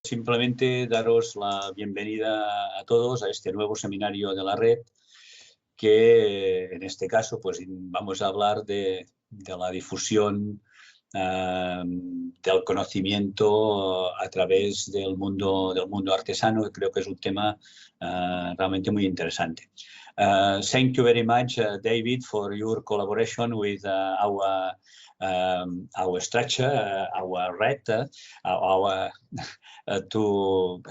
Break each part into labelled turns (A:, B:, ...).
A: simplemente daros la bienvenida a todos a este nuevo seminario de la red, que en este caso pues vamos a hablar de la difusión del conocimiento a través del mundo artesano, que creo que es un tema realmente muy interesante. Thank you very much, David, for your collaboration with our structure, our REHT, to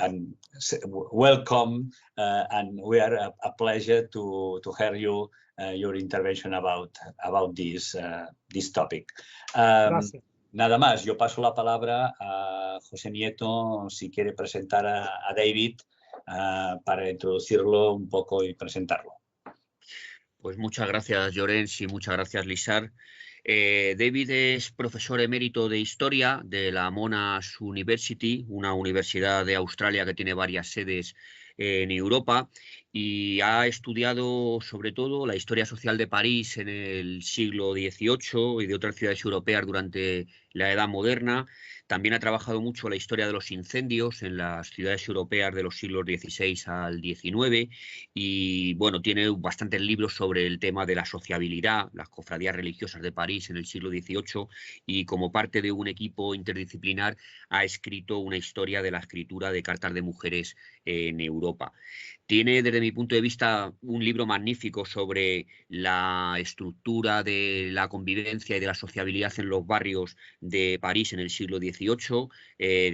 A: welcome, and we are a pleasure to hear you your intervention about this topic. Nada más, yo paso la palabra a José Nieto, si quiere presentar a David para introducirlo un poco y presentarlo.
B: Pues muchas gracias, Llorens, y muchas gracias, Lisar. David es profesor emérito de Historia de la Monash University, una universidad de Australia que tiene varias sedes en Europa, y ha estudiado sobre todo la historia social de París en el siglo XVIII y de otras ciudades europeas durante la Edad Moderna. También ha trabajado mucho la historia de los incendios en las ciudades europeas de los siglos XVI al XIX y, bueno, tiene bastantes libros sobre el tema de la sociabilidad, las cofradías religiosas de París en el siglo XVIII, y como parte de un equipo interdisciplinar ha escrito una historia de la escritura de cartas de mujeres en Europa. Tiene, desde mi punto de vista, un libro magnífico sobre la estructura de la convivencia y de la sociabilidad en los barrios de París en el siglo XVIII.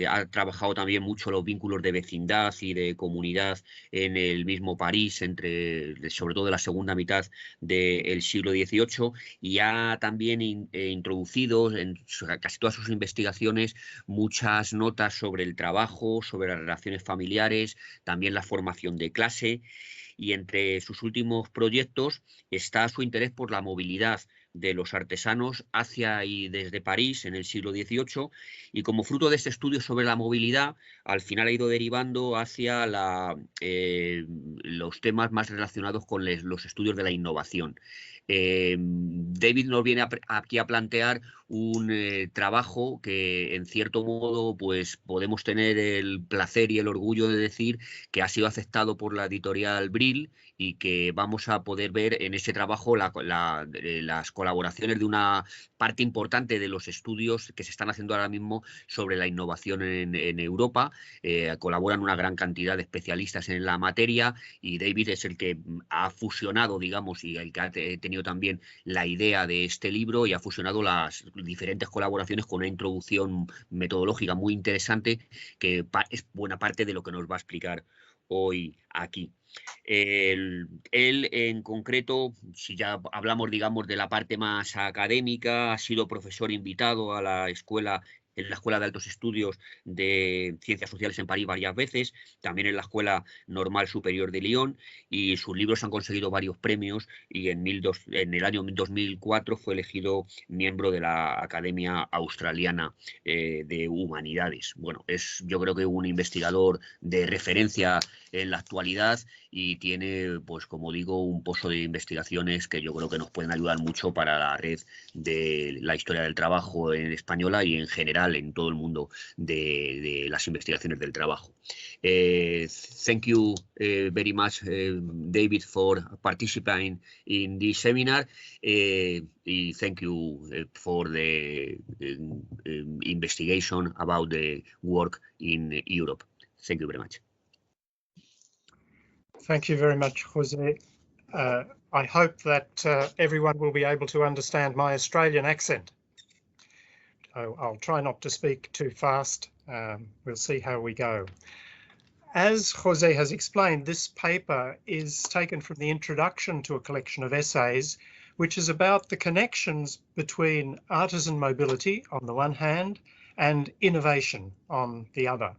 B: Ha trabajado también mucho los vínculos de vecindad y de comunidad en el mismo París, sobre todo en la segunda mitad del siglo XVIII, y ha también introducido en casi todas sus investigaciones muchas notas sobre el trabajo, sobre las relaciones familiares, también la formación de clase, y entre sus últimos proyectos está su interés por la movilidad de los artesanos hacia y desde París en el siglo XVIII, y como fruto de este estudio sobre la movilidad, al final ha ido derivando hacia los temas más relacionados con los estudios de la innovación. David nos viene aquí a plantear un trabajo que, en cierto modo, pues podemos tener el placer y el orgullo de decir que ha sido aceptado por la editorial Brill, y que vamos a poder ver en ese trabajo las colaboraciones de una parte importante de los estudios que se están haciendo ahora mismo sobre la innovación en Europa. Colaboran una gran cantidad de especialistas en la materia, y David es el que ha fusionado, digamos, y el que ha tenido también la idea de este libro, y ha fusionado las diferentes colaboraciones con una introducción metodológica muy interesante que es buena parte de lo que nos va a explicar hoy aquí. Él en concreto, si ya hablamos, digamos, de la parte más académica, ha sido profesor invitado en la Escuela de Altos Estudios de Ciencias Sociales en París varias veces, también en la Escuela Normal Superior de Lyon, y sus libros han conseguido varios premios, y en el año 2004 fue elegido miembro de la Academia Australiana de Humanidades. Bueno, es, yo creo que, un investigador de referencia en la actualidad, y tiene, pues como digo, un pozo de investigaciones que yo creo que nos pueden ayudar mucho para la red de la historia del trabajo en Española y en general en todo el mundo de las investigaciones del trabajo. Thank you very much, David, for participating in this seminar. Thank you for the investigation about the work in Europe. Thank you very much.
C: Thank you very much, Jose. I hope that everyone will be able to understand my Australian accent. I'll try not to speak too fast. We'll see how we go. As Jose has explained, this paper is taken from the introduction to a collection of essays, which is about the connections between artisan mobility on the one hand and innovation on the other.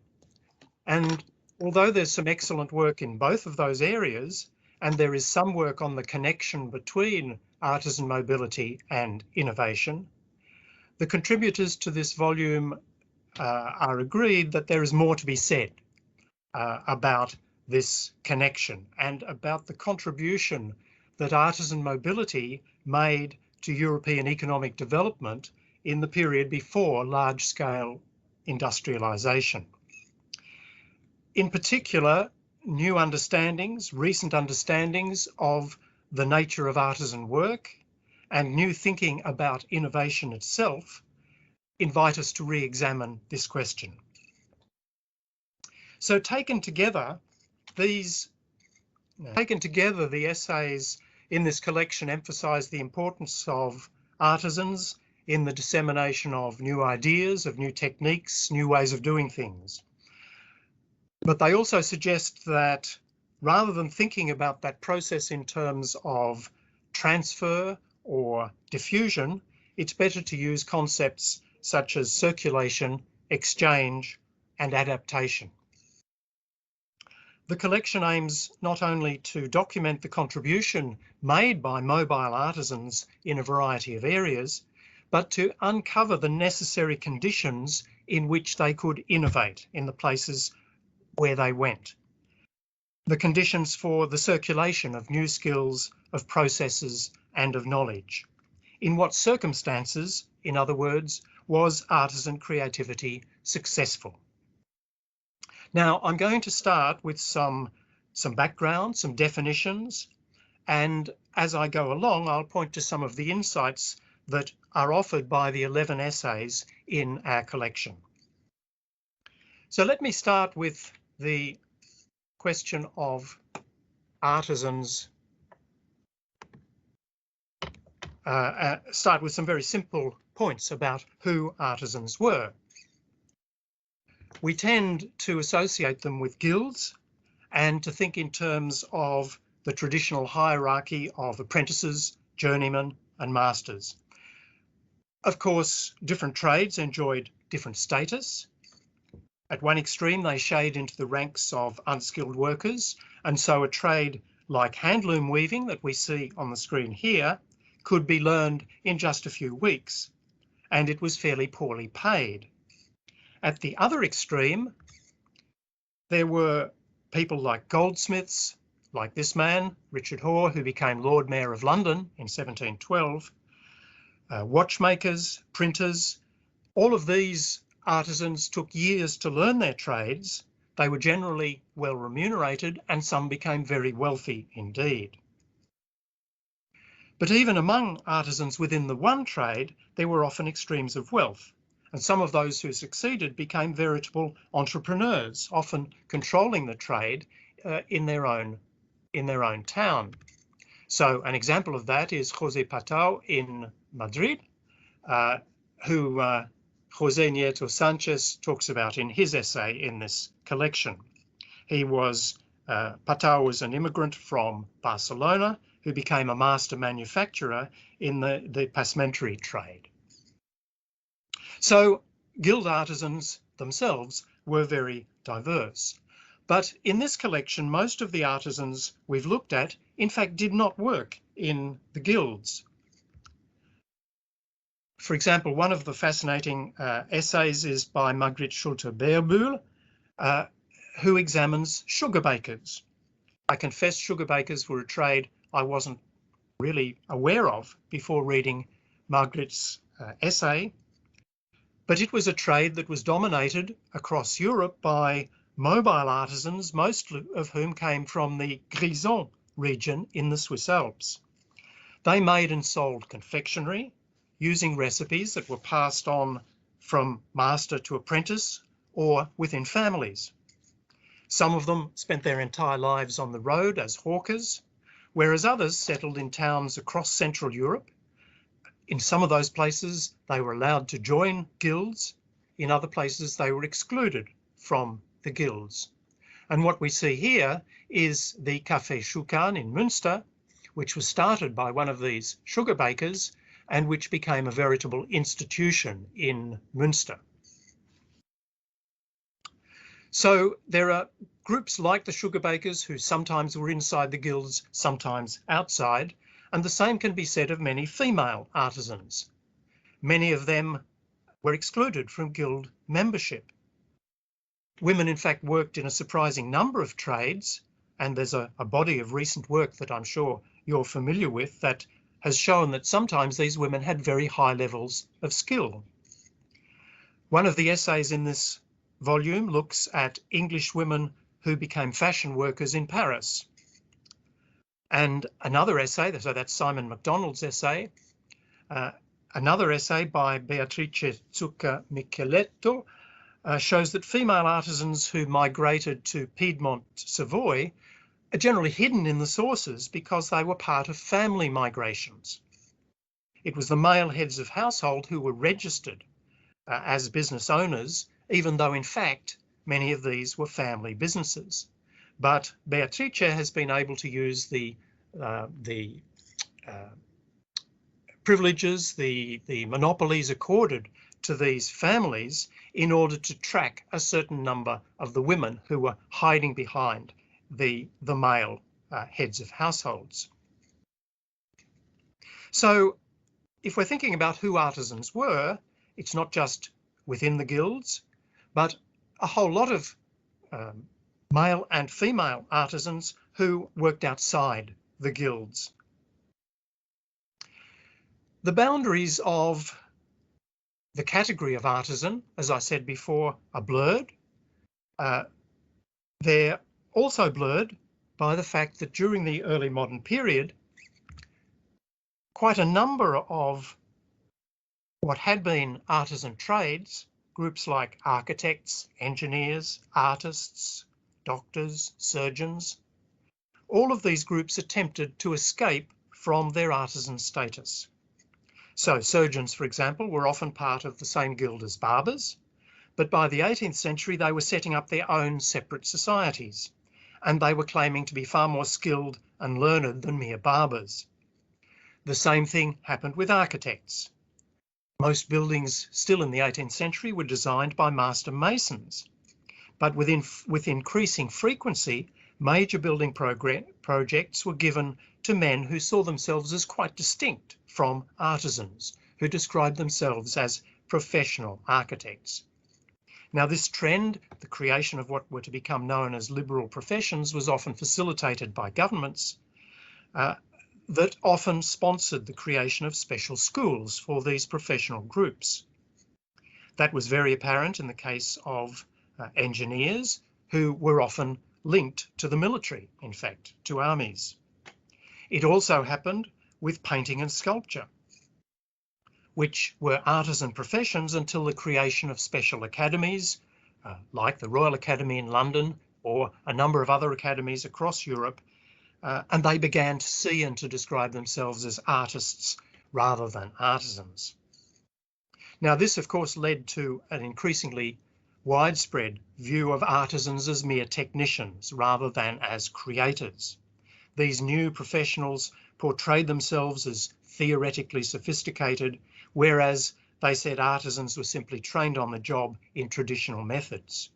C: And although there's some excellent work in both of those areas, and there is some work on the connection between artisan mobility and innovation, the contributors to this volume are agreed that there is more to be said about this connection and about the contribution that artisan mobility made to European economic development in the period before large-scale industrialisation. in particular, new understandings, recent understandings of the nature of artisan work and new thinking about innovation itself invite us to re-examine this question. So taken together, the essays in this collection emphasise the importance of artisans in the dissemination of new ideas, of new techniques, new ways of doing things. But they also suggest that rather than thinking about that process in terms of transfer or diffusion, it's better to use concepts such as circulation, exchange, and adaptation. The collection aims not only to document the contribution made by mobile artisans in a variety of areas, but to uncover the necessary conditions in which they could innovate in the places where they went. The conditions for the circulation of new skills, of processes, and of knowledge. In what circumstances, in other words, was artisan creativity successful? Now, I'm going to start with some background, some definitions, and as I go along, I'll point to some of the insights that are offered by the 11 essays in our collection. So let me start with the question of artisans. Start with some very simple points about who artisans were. We tend to associate them with guilds and to think in terms of the traditional hierarchy of apprentices, journeymen, and masters. Of course, different trades enjoyed different status. At one extreme, they shade into the ranks of unskilled workers, and so a trade like handloom weaving that we see on the screen here could be learned in just a few weeks, and it was fairly poorly paid. At the other extreme, there were people like goldsmiths, like this man, Richard Hoare, who became Lord Mayor of London in 1712, watchmakers, printers. All of these artisans took years to learn their trades. They were generally well remunerated, and some became very wealthy indeed. But even among artisans within the one trade, there were often extremes of wealth, and some of those who succeeded became veritable entrepreneurs, often controlling the trade in their own town. So an example of that is José Patau in Madrid, who José Nieto Sanchez talks about in his essay in this collection. Patau was an immigrant from Barcelona who became a master manufacturer in the passementerie trade. So guild artisans themselves were very diverse. But in this collection, most of the artisans we've looked at, in fact, did not work in the guilds. For example, one of the fascinating essays is by Margriet Schulte-Beerbuhl, who examines sugar bakers. I confess sugar bakers were a trade I wasn't really aware of before reading Margriet's essay, but it was a trade that was dominated across Europe by mobile artisans, most of whom came from the Grisons region in the Swiss Alps. They made and sold confectionery using recipes that were passed on from master to apprentice or within families. Some of them spent their entire lives on the road as hawkers, whereas others settled in towns across Central Europe. In some of those places, they were allowed to join guilds. In other places, they were excluded from the guilds. And what we see here is the Café Schukan in Münster, which was started by one of these sugar bakers and which became a veritable institution in Münster. So there are groups like the sugar bakers who sometimes were inside the guilds, sometimes outside, and the same can be said of many female artisans. Many of them were excluded from guild membership. Women, in fact, worked in a surprising number of trades, and there's a body of recent work that I'm sure you're familiar with that has shown that sometimes these women had very high levels of skill. One of the essays in this volume looks at English women who became fashion workers in Paris. And another essay, so that's Simon MacDonald's essay, another essay by Beatrice Zucca Micheletto shows that female artisans who migrated to Piedmont, Savoy, are generally hidden in the sources because they were part of family migrations. It was the male heads of household who were registered as business owners, even though in fact many of these were family businesses. But Beatrice has been able to use the privileges, the monopolies accorded to these families in order to track a certain number of the women who were hiding behind the male heads of households. So if we're thinking about who artisans were, it's not just within the guilds, but a whole lot of male and female artisans who worked outside the guilds. The boundaries of the category of artisan, as I said before, are blurred. They're also blurred by the fact that during the early modern period, quite a number of what had been artisan trades, groups like architects, engineers, artists, doctors, surgeons, all of these groups attempted to escape from their artisan status. So surgeons, for example, were often part of the same guild as barbers, but by the 18th century they were setting up their own separate societies, and they were claiming to be far more skilled and learned than mere barbers. The same thing happened with architects. Most buildings still in the 18th century were designed by master masons, but with increasing frequency, major building projects were given to men who saw themselves as quite distinct from artisans, who described themselves as professional architects. Now this trend, the creation of what were to become known as liberal professions, was often facilitated by governments that often sponsored the creation of special schools for these professional groups. That was very apparent in the case of engineers, who were often linked to the military, in fact, to armies. It also happened with painting and sculpture, which were artisan professions until the creation of special academies, like the Royal Academy in London or a number of other academies across Europe, and they began to see and to describe themselves as artists rather than artisans. Now this, of course, led to an increasingly widespread view of artisans as mere technicians rather than as creators. These new professionals portrayed themselves as theoretically sophisticated, whereas they said artisans were simply trained on the job in traditional methods.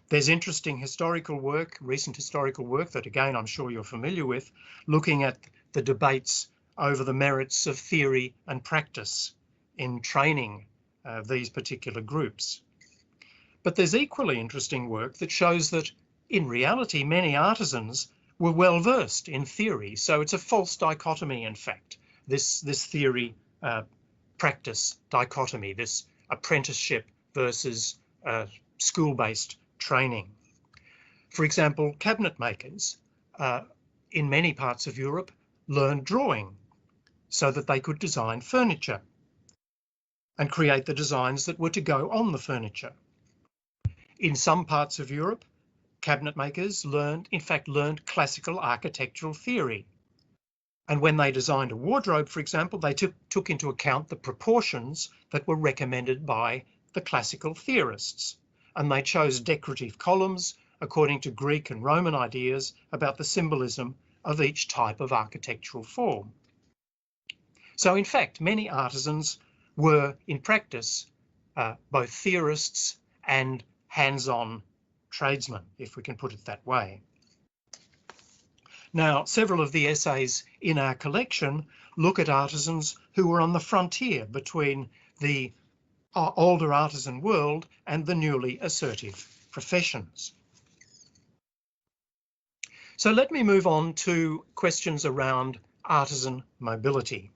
C: There's interesting historical work, recent historical work that again I'm sure you're familiar with, looking at the debates over the merits of theory and practice in training these particular groups. But there's equally interesting work that shows that in reality many artisans were well versed in theory, so it's a false dichotomy in fact, this theory practice dichotomy, this apprenticeship versus school-based training. For example, cabinet makers in many parts of Europe learned drawing so that they could design furniture and create the designs that were to go on the furniture. In some parts of Europe, cabinet makers learned classical architectural theory. And when they designed a wardrobe, for example, they took into account the proportions that were recommended by the classical theorists. And they chose decorative columns according to Greek and Roman ideas about the symbolism of each type of architectural form. So in fact, many artisans were in practice both theorists and hands-on tradesmen, if we can put it that way. Now, several of the essays in our collection look at artisans who were on the frontier between the older artisan world and the newly assertive professions. So let me move on to questions around artisan mobility.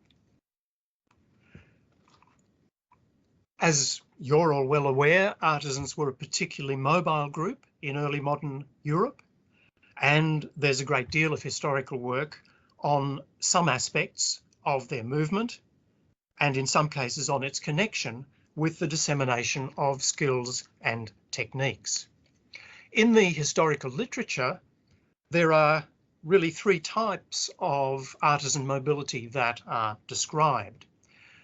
C: As you're all well aware, artisans were a particularly mobile group in early modern Europe, and there's a great deal of historical work on some aspects of their movement, and in some cases on its connection with the dissemination of skills and techniques. In the historical literature, there are really three types of artisan mobility that are described.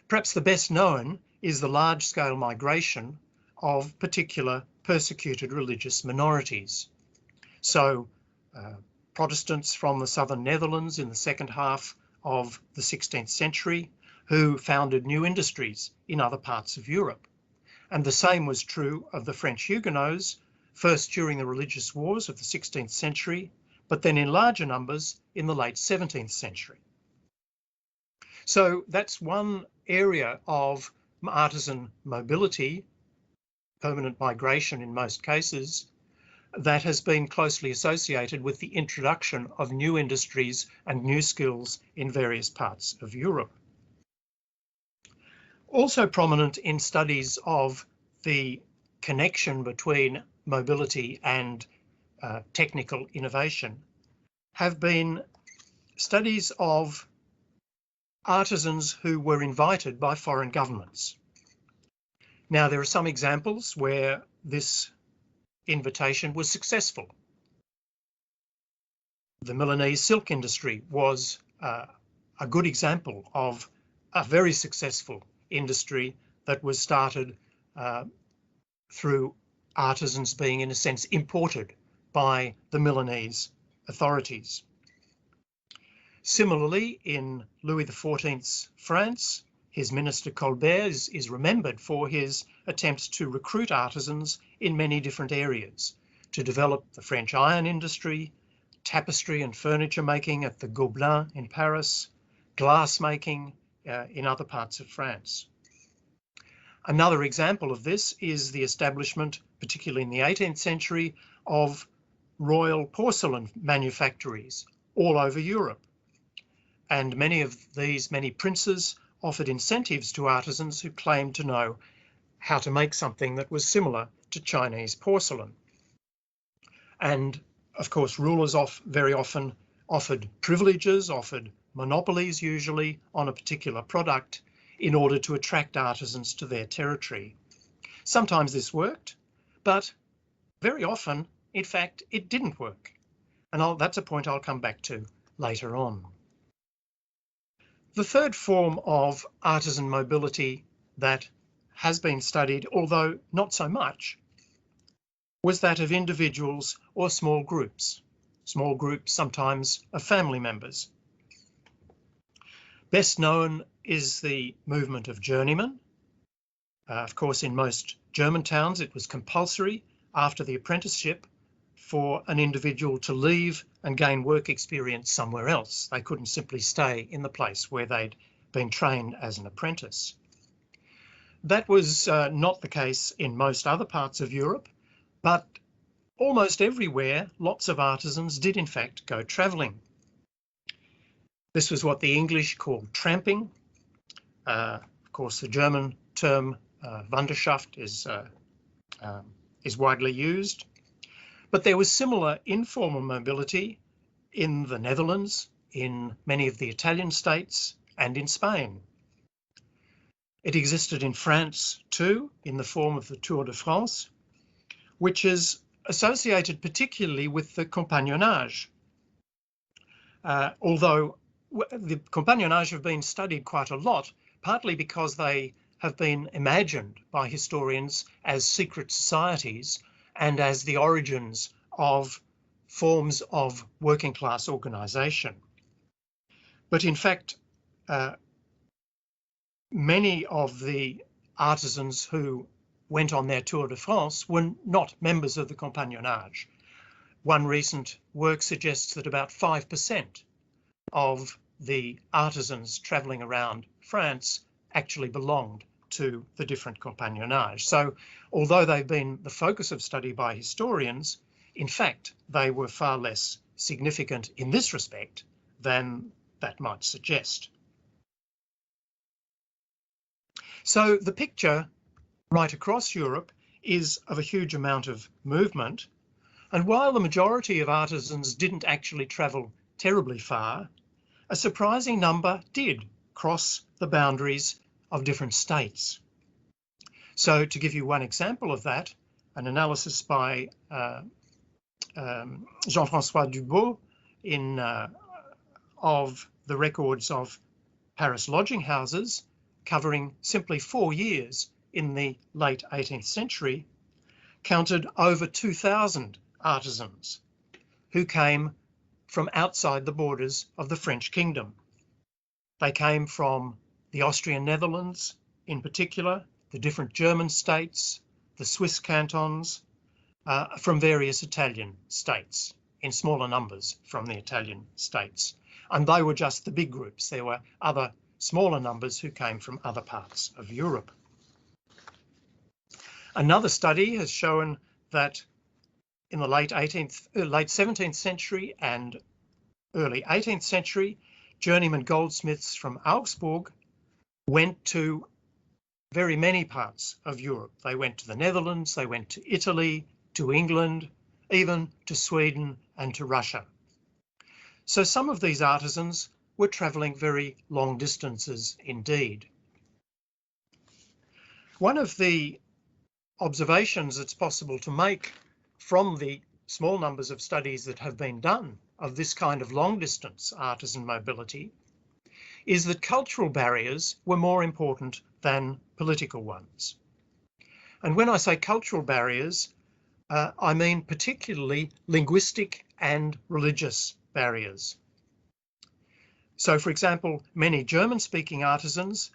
C: Perhaps the best known is the large-scale migration of particular persecuted religious minorities. So Protestants from the southern Netherlands in the second half of the 16th century who founded new industries in other parts of Europe. And the same was true of the French Huguenots, first during the religious wars of the 16th century, but then in larger numbers in the late 17th century. So that's one area of artisan mobility, permanent migration in most cases, that has been closely associated with the introduction of new industries and new skills in various parts of Europe. Also prominent in studies of the connection between mobility and technical innovation have been studies of artisans who were invited by foreign governments. Now, there are some examples where this invitation was successful. The Milanese silk industry was a good example of a very successful industry that was started through artisans being, in a sense, imported by the Milanese authorities. Similarly, in Louis XIV's France, his minister Colbert is remembered for his attempts to recruit artisans in many different areas, to develop the French iron industry, tapestry and furniture making at the Gobelins in Paris, glass making in other parts of France. Another example of this is the establishment, particularly in the 18th century, of royal porcelain manufactories all over Europe. And many princes offered incentives to artisans who claimed to know how to make something that was similar to Chinese porcelain. And of course, rulers very often offered privileges, offered monopolies usually on a particular product in order to attract artisans to their territory. Sometimes this worked, but very often, in fact, it didn't work. And that's a point I'll come back to later on. The third form of artisan mobility that has been studied, although not so much, was that of individuals or small groups sometimes of family members. Best known is the movement of journeymen. Of course, in most German towns, it was compulsory after the apprenticeship for an individual to leave and gain work experience somewhere else. They couldn't simply stay in the place where they'd been trained as an apprentice. That was not the case in most other parts of Europe, but almost everywhere, lots of artisans did in fact go travelling. This was what the English called tramping. Of course, the German term Wanderschaft is widely used. But there was similar informal mobility in the Netherlands, in many of the Italian states, and in Spain. It existed in France too, in the form of the Tour de France, which is associated particularly with the compagnonnage. Although the compagnonnage have been studied quite a lot, partly because they have been imagined by historians as secret societies and as the origins of forms of working class organisation. But in fact, many of the artisans who went on their Tour de France were not members of the compagnonnage. One recent work suggests that about 5% of the artisans travelling around France actually belonged to the different compagnonnage. So although they've been the focus of study by historians, in fact, they were far less significant in this respect than that might suggest. So the picture right across Europe is of a huge amount of movement. And while the majority of artisans didn't actually travel terribly far, a surprising number did cross the boundaries of different states. So to give you one example of that, an analysis by Jean-François Dubois of the records of Paris lodging houses covering simply 4 years in the late 18th century, counted over 2,000 artisans who came from outside the borders of the French kingdom. They came from the Austrian Netherlands in particular, the different German states, the Swiss cantons, from various Italian states, in smaller numbers from the Italian states. And they were just the big groups. There were other smaller numbers who came from other parts of Europe. Another study has shown that in the late 17th century and early 18th century, journeyman goldsmiths from Augsburg went to very many parts of Europe. They went to the Netherlands, they went to Italy, to England, even to Sweden and to Russia. So some of these artisans were travelling very long distances indeed. One of the observations it's possible to make from the small numbers of studies that have been done of this kind of long distance artisan mobility is that cultural barriers were more important than political ones. And when I say cultural barriers, I mean particularly linguistic and religious barriers. So, for example, many German-speaking artisans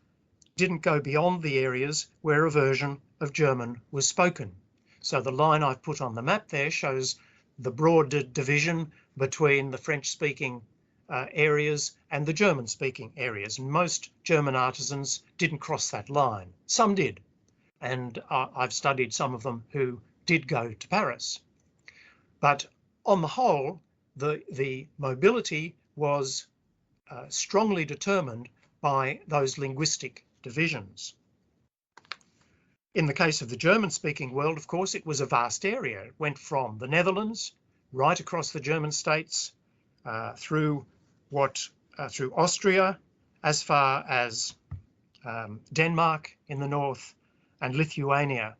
C: didn't go beyond the areas where a version of German was spoken. So the line I've put on the map there shows the broad division between the French-speaking areas and the German-speaking areas. And most German artisans didn't cross that line. Some did, and I've studied some of them who did go to Paris. But on the whole, the mobility was strongly determined by those linguistic divisions. In the case of the German-speaking world, of course, it was a vast area. It went from the Netherlands right across the German states through Austria, as far as Denmark in the north and Lithuania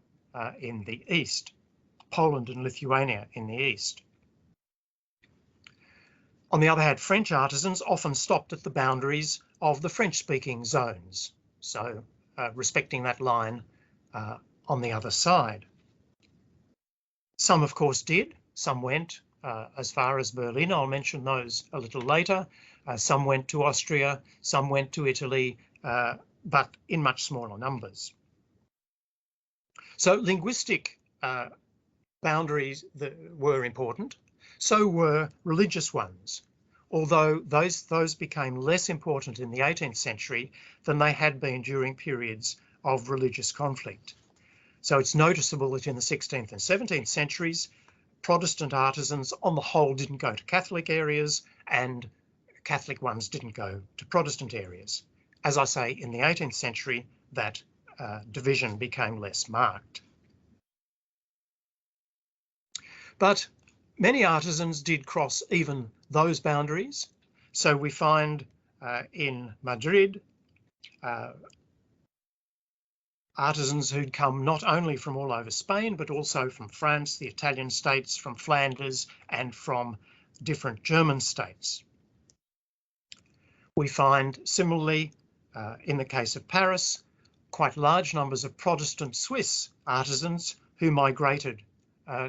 C: in the east, Poland and Lithuania in the east. On the other hand, French artisans often stopped at the boundaries of the French-speaking zones, so respecting that line on the other side. Some, of course, did. Some went as far as Berlin. I'll mention those a little later. Some went to Austria, some went to Italy, but in much smaller numbers. So linguistic boundaries were important. So were religious ones, although those became less important in the 18th century than they had been during periods of religious conflict. So it's noticeable that in the 16th and 17th centuries, Protestant artisans on the whole didn't go to Catholic areas and Catholic ones didn't go to Protestant areas. As I say, in the 18th century, that division became less marked. But many artisans did cross even those boundaries. So we find in Madrid, artisans who'd come not only from all over Spain, but also from France, the Italian states, from Flanders, and from different German states. We find similarly, in the case of Paris, quite large numbers of Protestant Swiss artisans who migrated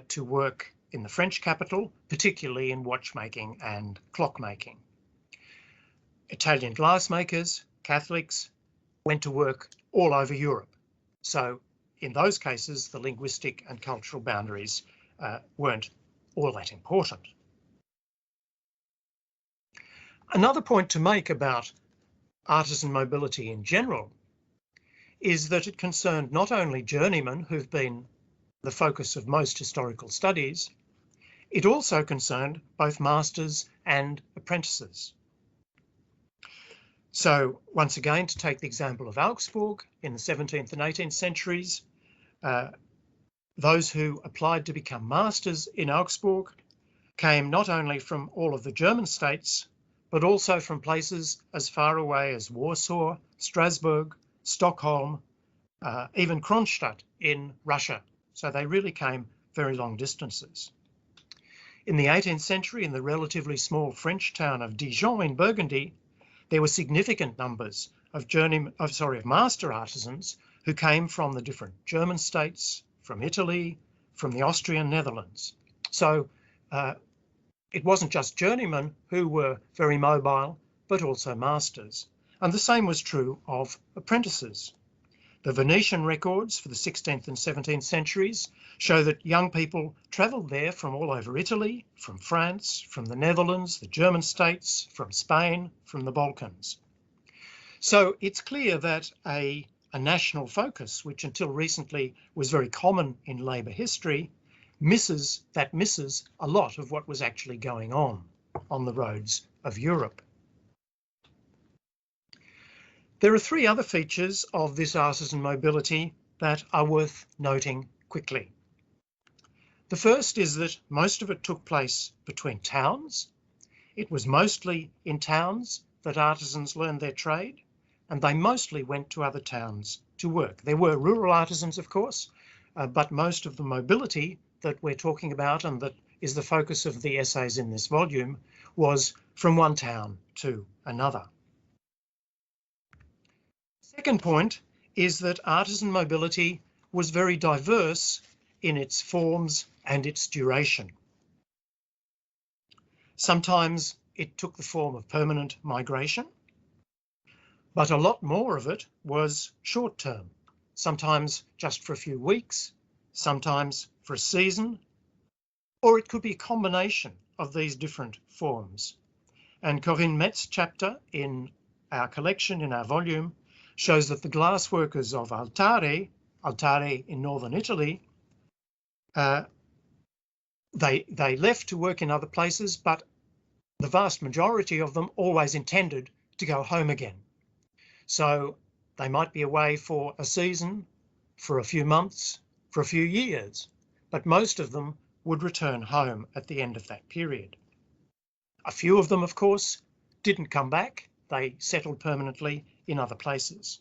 C: to work in the French capital, particularly in watchmaking and clockmaking. Italian glassmakers, Catholics, went to work all over Europe. So in those cases, the linguistic and cultural boundaries weren't all that important. Another point to make about artisan mobility in general is that it concerned not only journeymen, who've been the focus of most historical studies, it also concerned both masters and apprentices. So once again, to take the example of Augsburg in the 17th and 18th centuries, those who applied to become masters in Augsburg came not only from all of the German states, but also from places as far away as Warsaw, Strasbourg, Stockholm, even Kronstadt in Russia. So they really came very long distances. In the 18th century, in the relatively small French town of Dijon in Burgundy, there were significant numbers of master artisans who came from the different German states, from Italy, from the Austrian Netherlands. So it wasn't just journeymen who were very mobile, but also masters. And the same was true of apprentices. The Venetian records for the 16th and 17th centuries show that young people travelled there from all over Italy, from France, from the Netherlands, the German states, from Spain, from the Balkans. So it's clear that a national focus, which until recently was very common in labour history, misses a lot of what was actually going on the roads of Europe. There are three other features of this artisan mobility that are worth noting quickly. The first is that most of it took place between towns. It was mostly in towns that artisans learned their trade, and they mostly went to other towns to work. There were rural artisans, of course, but most of the mobility that we're talking about, and that is the focus of the essays in this volume, was from one town to another. Second point is that artisan mobility was very diverse in its forms and its duration. Sometimes it took the form of permanent migration, but a lot more of it was short-term, sometimes just for a few weeks, sometimes for a season, or it could be a combination of these different forms. And Corinne Metz's chapter in our collection, in our volume, shows that the glassworkers of Altare in northern Italy, they left to work in other places, but the vast majority of them always intended to go home again. So they might be away for a season, for a few months, for a few years, but most of them would return home at the end of that period. A few of them, of course, didn't come back. They settled permanently in other places.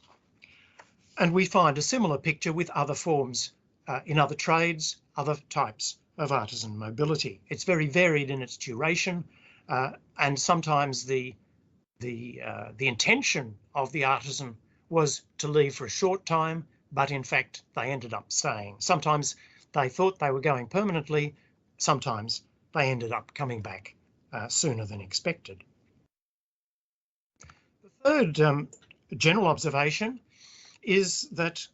C: And we find a similar picture with other forms in other trades, other types of artisan mobility. It's very varied in its duration, and sometimes the intention of the artisan was to leave for a short time, but in fact they ended up staying. Sometimes they thought they were going permanently, sometimes they ended up coming back sooner than expected. The third general observation is that,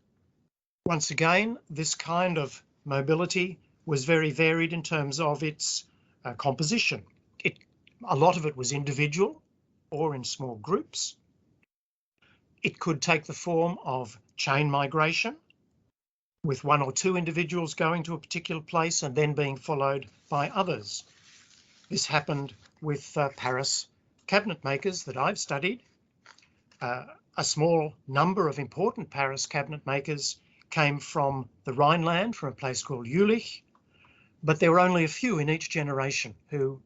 C: once again, this kind of mobility was very varied in terms of its composition. A lot of it was individual or in small groups. It could take the form of chain migration, with one or two individuals going to a particular place and then being followed by others. This happened with Paris cabinet makers that I've studied. A small number of important Paris cabinet makers came from the Rhineland, from a place called Jülich, but there were only a few in each generation who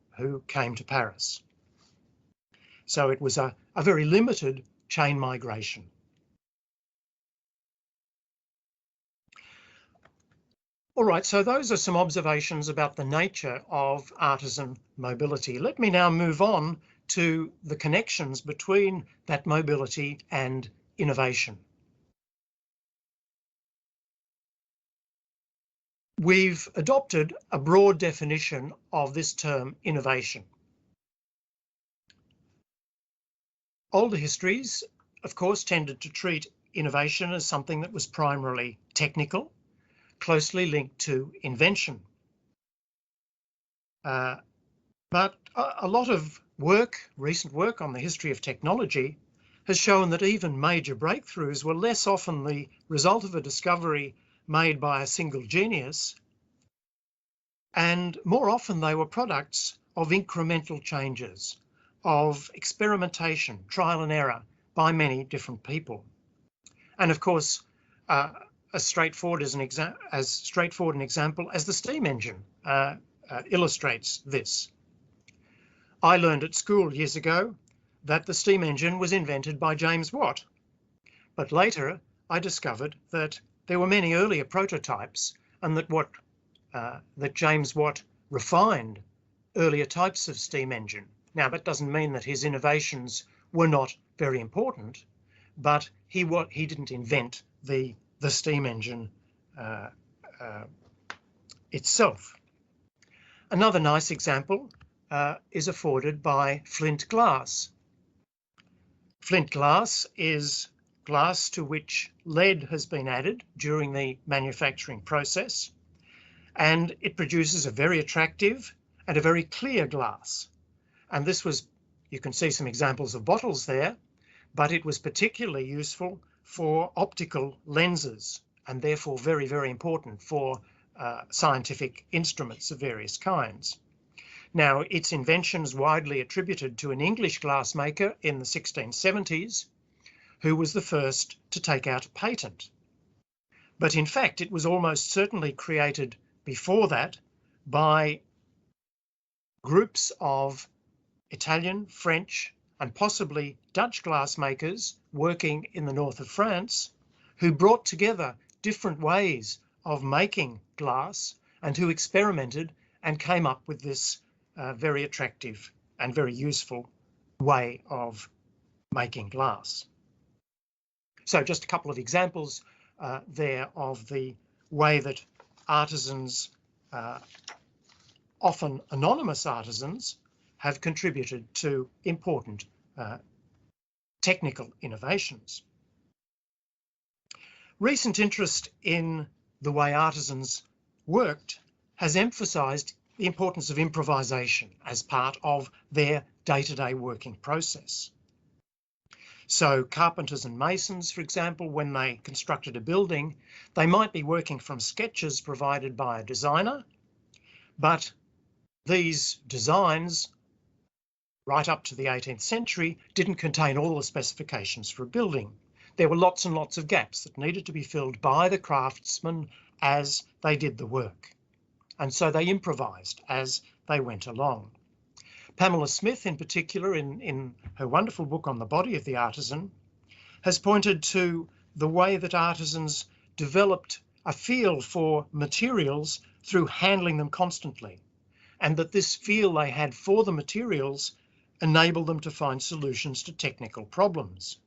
C: came to Paris. So it was a very limited chain migration. All right, so those are some observations about the nature of artisan mobility. Let me now move on to the connections between that mobility and innovation. We've adopted a broad definition of this term innovation. Older histories, of course, tended to treat innovation as something that was primarily technical, closely linked to invention. But a lot of recent work on the history of technology has shown that even major breakthroughs were less often the result of a discovery made by a single genius, and more often they were products of incremental changes, of experimentation, trial and error by many different people. And of course, as straightforward an example as the steam engine illustrates this. I learned at school years ago that the steam engine was invented by James Watt, but later I discovered that there were many earlier prototypes, and that James Watt refined earlier types of steam engine. Now, that doesn't mean that his innovations were not very important, but he didn't invent the steam engine itself. Another nice example is afforded by flint glass. Flint glass is glass to which lead has been added during the manufacturing process, and it produces a very attractive and a very clear glass. And this was, you can see some examples of bottles there, but it was particularly useful for optical lenses, and therefore very, very important for scientific instruments of various kinds. Now, its invention is widely attributed to an English glassmaker in the 1670s, who was the first to take out a patent. But in fact, it was almost certainly created before that by groups of Italian, French, and possibly Dutch glassmakers working in the north of France, who brought together different ways of making glass and who experimented and came up with this very attractive and very useful way of making glass. So just a couple of examples there of the way that artisans, often anonymous artisans, have contributed to important technical innovations. Recent interest in the way artisans worked has emphasised the importance of improvisation as part of their day-to-day working process. So carpenters and masons, for example, when they constructed a building, they might be working from sketches provided by a designer, but these designs, right up to the 18th century, didn't contain all the specifications for a building. There were lots and lots of gaps that needed to be filled by the craftsmen as they did the work. And so they improvised as they went along. Pamela Smith, in particular, in her wonderful book on the body of the artisan, has pointed to the way that artisans developed a feel for materials through handling them constantly, and that this feel they had for the materials enabled them to find solutions to technical problems.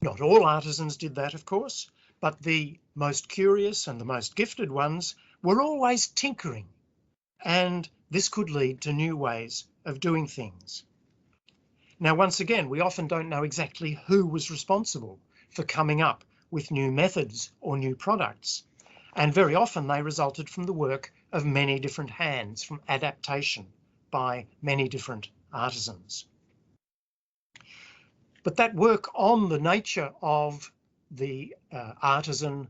C: Not all artisans did that, of course, but the most curious and the most gifted ones were always tinkering, and this could lead to new ways of doing things. Now, once again, we often don't know exactly who was responsible for coming up with new methods or new products, and very often they resulted from the work of many different hands, from adaptation by many different artisans. But that work on the nature of the artisan's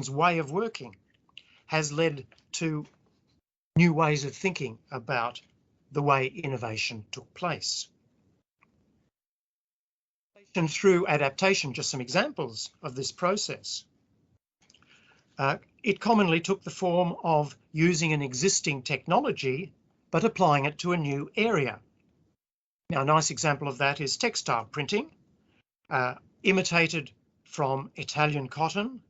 C: way of working has led to new ways of thinking about the way innovation took place. And through adaptation, just some examples of this process. It commonly took the form of using an existing technology, but applying it to a new area. Now, a nice example of that is textile printing, imitated from Italian cotton.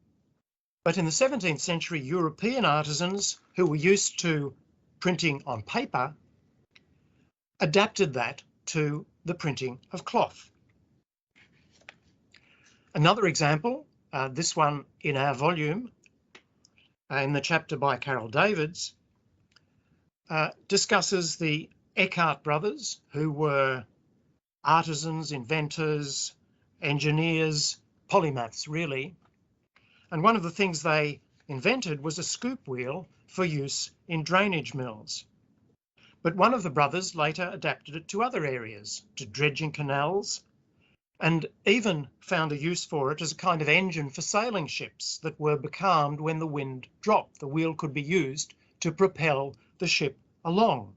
C: But in the 17th century, European artisans who were used to printing on paper adapted that to the printing of cloth. Another example, this one in our volume, in the chapter by Carol Davids, discusses the Eckhart brothers, who were artisans, inventors, engineers, polymaths really. And one of the things they invented was a scoop wheel for use in drainage mills. But one of the brothers later adapted it to other areas, to dredging canals, and even found a use for it as a kind of engine for sailing ships that were becalmed when the wind dropped. The wheel could be used to propel the ship along.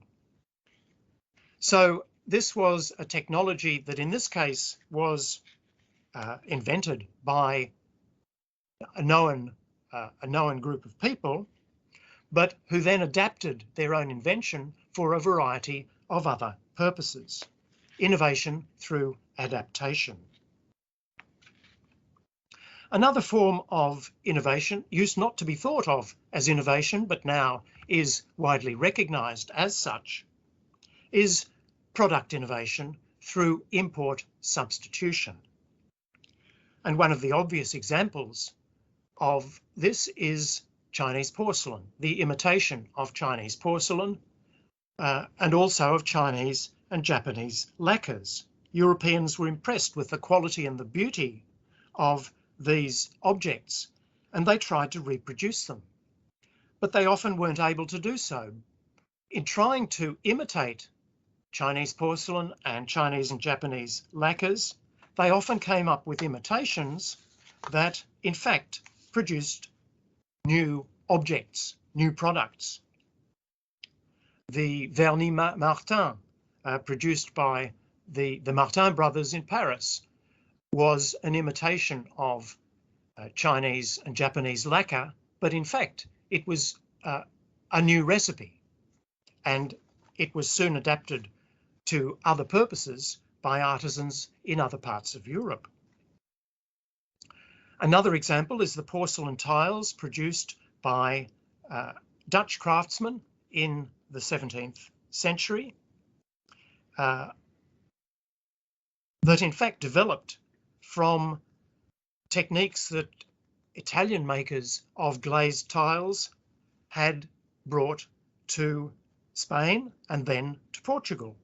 C: So this was a technology that in this case was invented by a known group of people, but who then adapted their own invention for a variety of other purposes. Innovation through adaptation. Another form of innovation, used not to be thought of as innovation, but now is widely recognised as such, is product innovation through import substitution. And one of the obvious examples of this is Chinese porcelain, the imitation of Chinese porcelain, and also of Chinese and Japanese lacquers. Europeans were impressed with the quality and the beauty of these objects, and they tried to reproduce them. But they often weren't able to do so. In trying to imitate Chinese porcelain and Chinese and Japanese lacquers, they often came up with imitations that, in fact, produced new objects, new products. The vernis Martin, produced by the Martin brothers in Paris, was an imitation of Chinese and Japanese lacquer, but in fact it was a new recipe, and it was soon adapted to other purposes by artisans in other parts of Europe. Another example is the porcelain tiles produced by Dutch craftsmen in the 17th century that in fact developed from techniques that Italian makers of glazed tiles had brought to Spain and then to Portugal.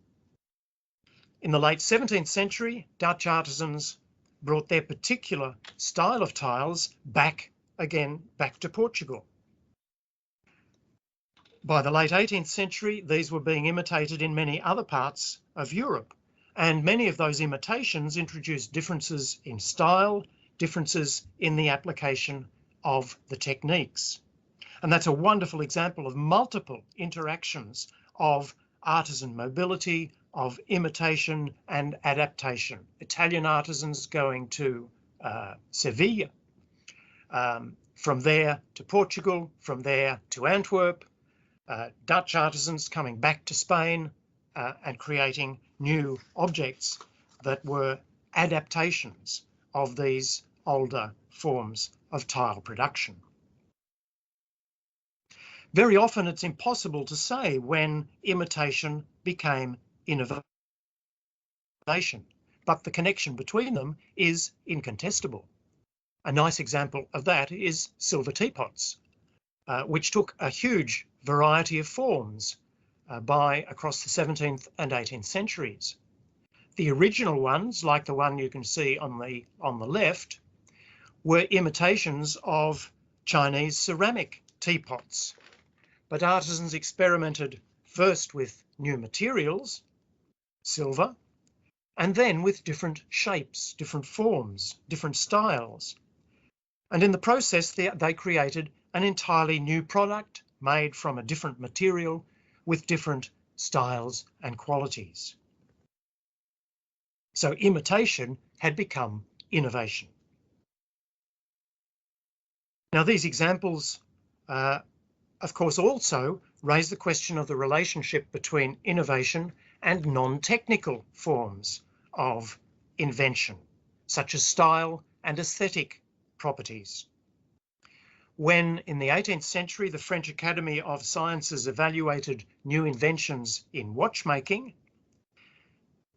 C: In the late 17th century, Dutch artisans brought their particular style of tiles back to Portugal. By the late 18th century, these were being imitated in many other parts of Europe, and many of those imitations introduced differences in style, differences in the application of the techniques. And that's a wonderful example of multiple interactions of artisan mobility, of imitation and adaptation. Italian artisans going to Seville, from there to Portugal, from there to Antwerp, Dutch artisans coming back to Spain and creating new objects that were adaptations of these older forms of tile production. Very often it's impossible to say when imitation became innovation, but the connection between them is incontestable. A nice example of that is silver teapots, which took a huge variety of forms across the 17th and 18th centuries. The original ones, like the one you can see on the left, were imitations of Chinese ceramic teapots. But artisans experimented first with new materials, silver, and then with different shapes, different forms, different styles. And in the process, they created an entirely new product made from a different material with different styles and qualities. So imitation had become innovation. Now, these examples, of course, also raise the question of the relationship between innovation and non-technical forms of invention, such as style and aesthetic properties. When in the 18th century the French Academy of Sciences evaluated new inventions in watchmaking,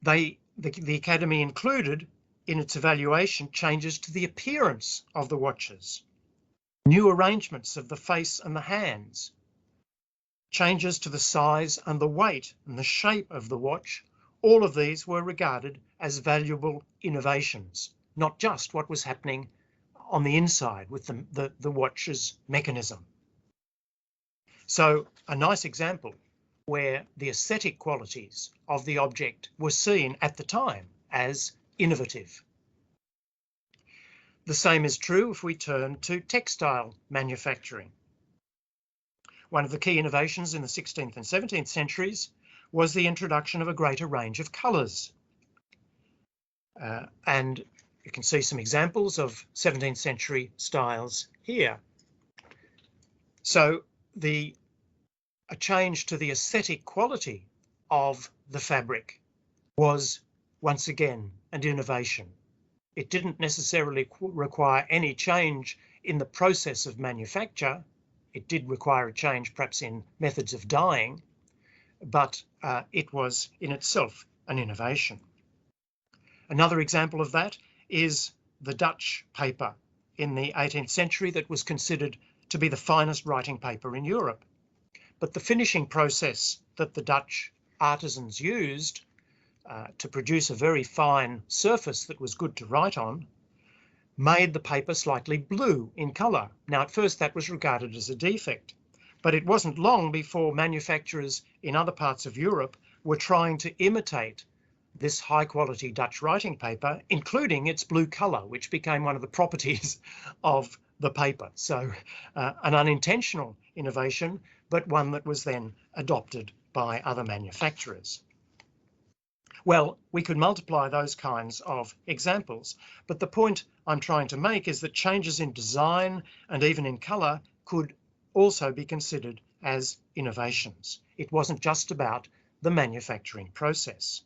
C: the Academy included in its evaluation changes to the appearance of the watches, new arrangements of the face and the hands, changes to the size and the weight and the shape of the watch. All of these were regarded as valuable innovations, not just what was happening on the inside with the watch's mechanism. So a nice example where the aesthetic qualities of the object were seen at the time as innovative. The same is true if we turn to textile manufacturing. One of the key innovations in the 16th and 17th centuries was the introduction of a greater range of colours. And You can see some examples of 17th century styles here. So a change to the aesthetic quality of the fabric was once again an innovation. It didn't necessarily require any change in the process of manufacture. It did require a change perhaps in methods of dyeing, but it was in itself an innovation. Another example of that is the Dutch paper in the 18th century that was considered to be the finest writing paper in Europe. But the finishing process that the Dutch artisans used to produce a very fine surface that was good to write on made the paper slightly blue in colour. Now, at first that was regarded as a defect, but it wasn't long before manufacturers in other parts of Europe were trying to imitate this high quality Dutch writing paper, including its blue colour, which became one of the properties of the paper. So an unintentional innovation, but one that was then adopted by other manufacturers. Well, we could multiply those kinds of examples, but the point I'm trying to make is that changes in design and even in colour could also be considered as innovations. It wasn't just about the manufacturing process.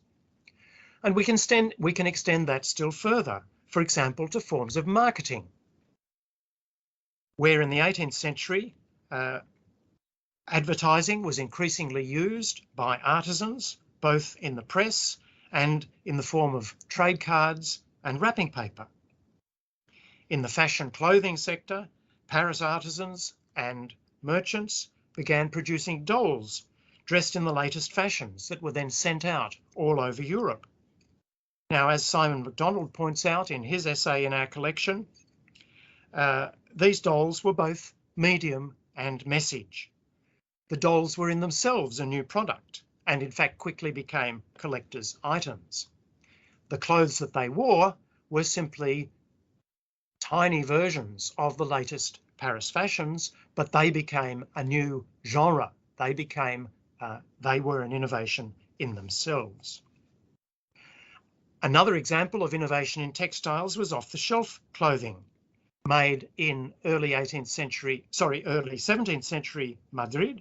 C: And we can extend that still further, for example, to forms of marketing, where in the 18th century, advertising was increasingly used by artisans, both in the press and in the form of trade cards and wrapping paper. In the fashion clothing sector, Paris artisans and merchants began producing dolls dressed in the latest fashions that were then sent out all over Europe. Now, as Simon MacDonald points out in his essay in our collection, these dolls were both medium and message. The dolls were in themselves a new product and in fact quickly became collector's items. The clothes that they wore were simply tiny versions of the latest Paris fashions, but they became a new genre. They were an innovation in themselves. Another example of innovation in textiles was off-the-shelf clothing, made in early 17th century Madrid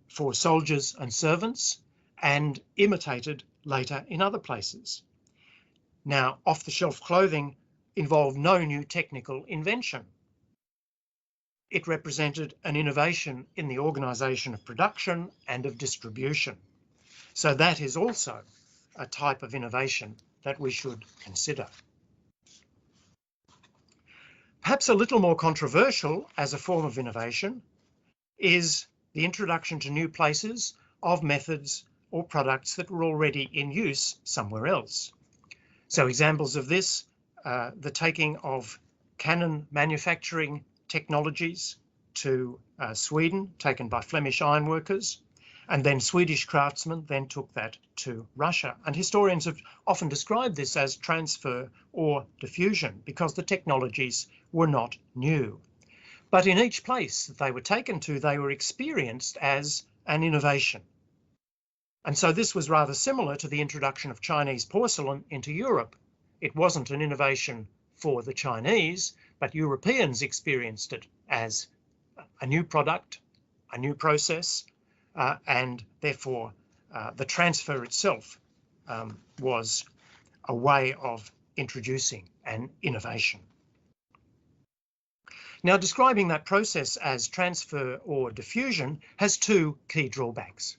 C: for soldiers and servants, and imitated later in other places. Now, off-the-shelf clothing involved no new technical invention. It represented an innovation in the organisation of production and of distribution. So that is also a type of innovation that we should consider. Perhaps a little more controversial as a form of innovation is the introduction to new places of methods or products that were already in use somewhere else. So examples of this, the taking of cannon manufacturing technologies to Sweden, taken by Flemish ironworkers, and then Swedish craftsmen then took that to Russia. And historians have often described this as transfer or diffusion because the technologies were not new. But in each place that they were taken to, they were experienced as an innovation. And so this was rather similar to the introduction of Chinese porcelain into Europe. It wasn't an innovation for the Chinese, but Europeans experienced it as a new product, a new process, and therefore the transfer itself was a way of introducing an innovation. Now, describing that process as transfer or diffusion has two key drawbacks.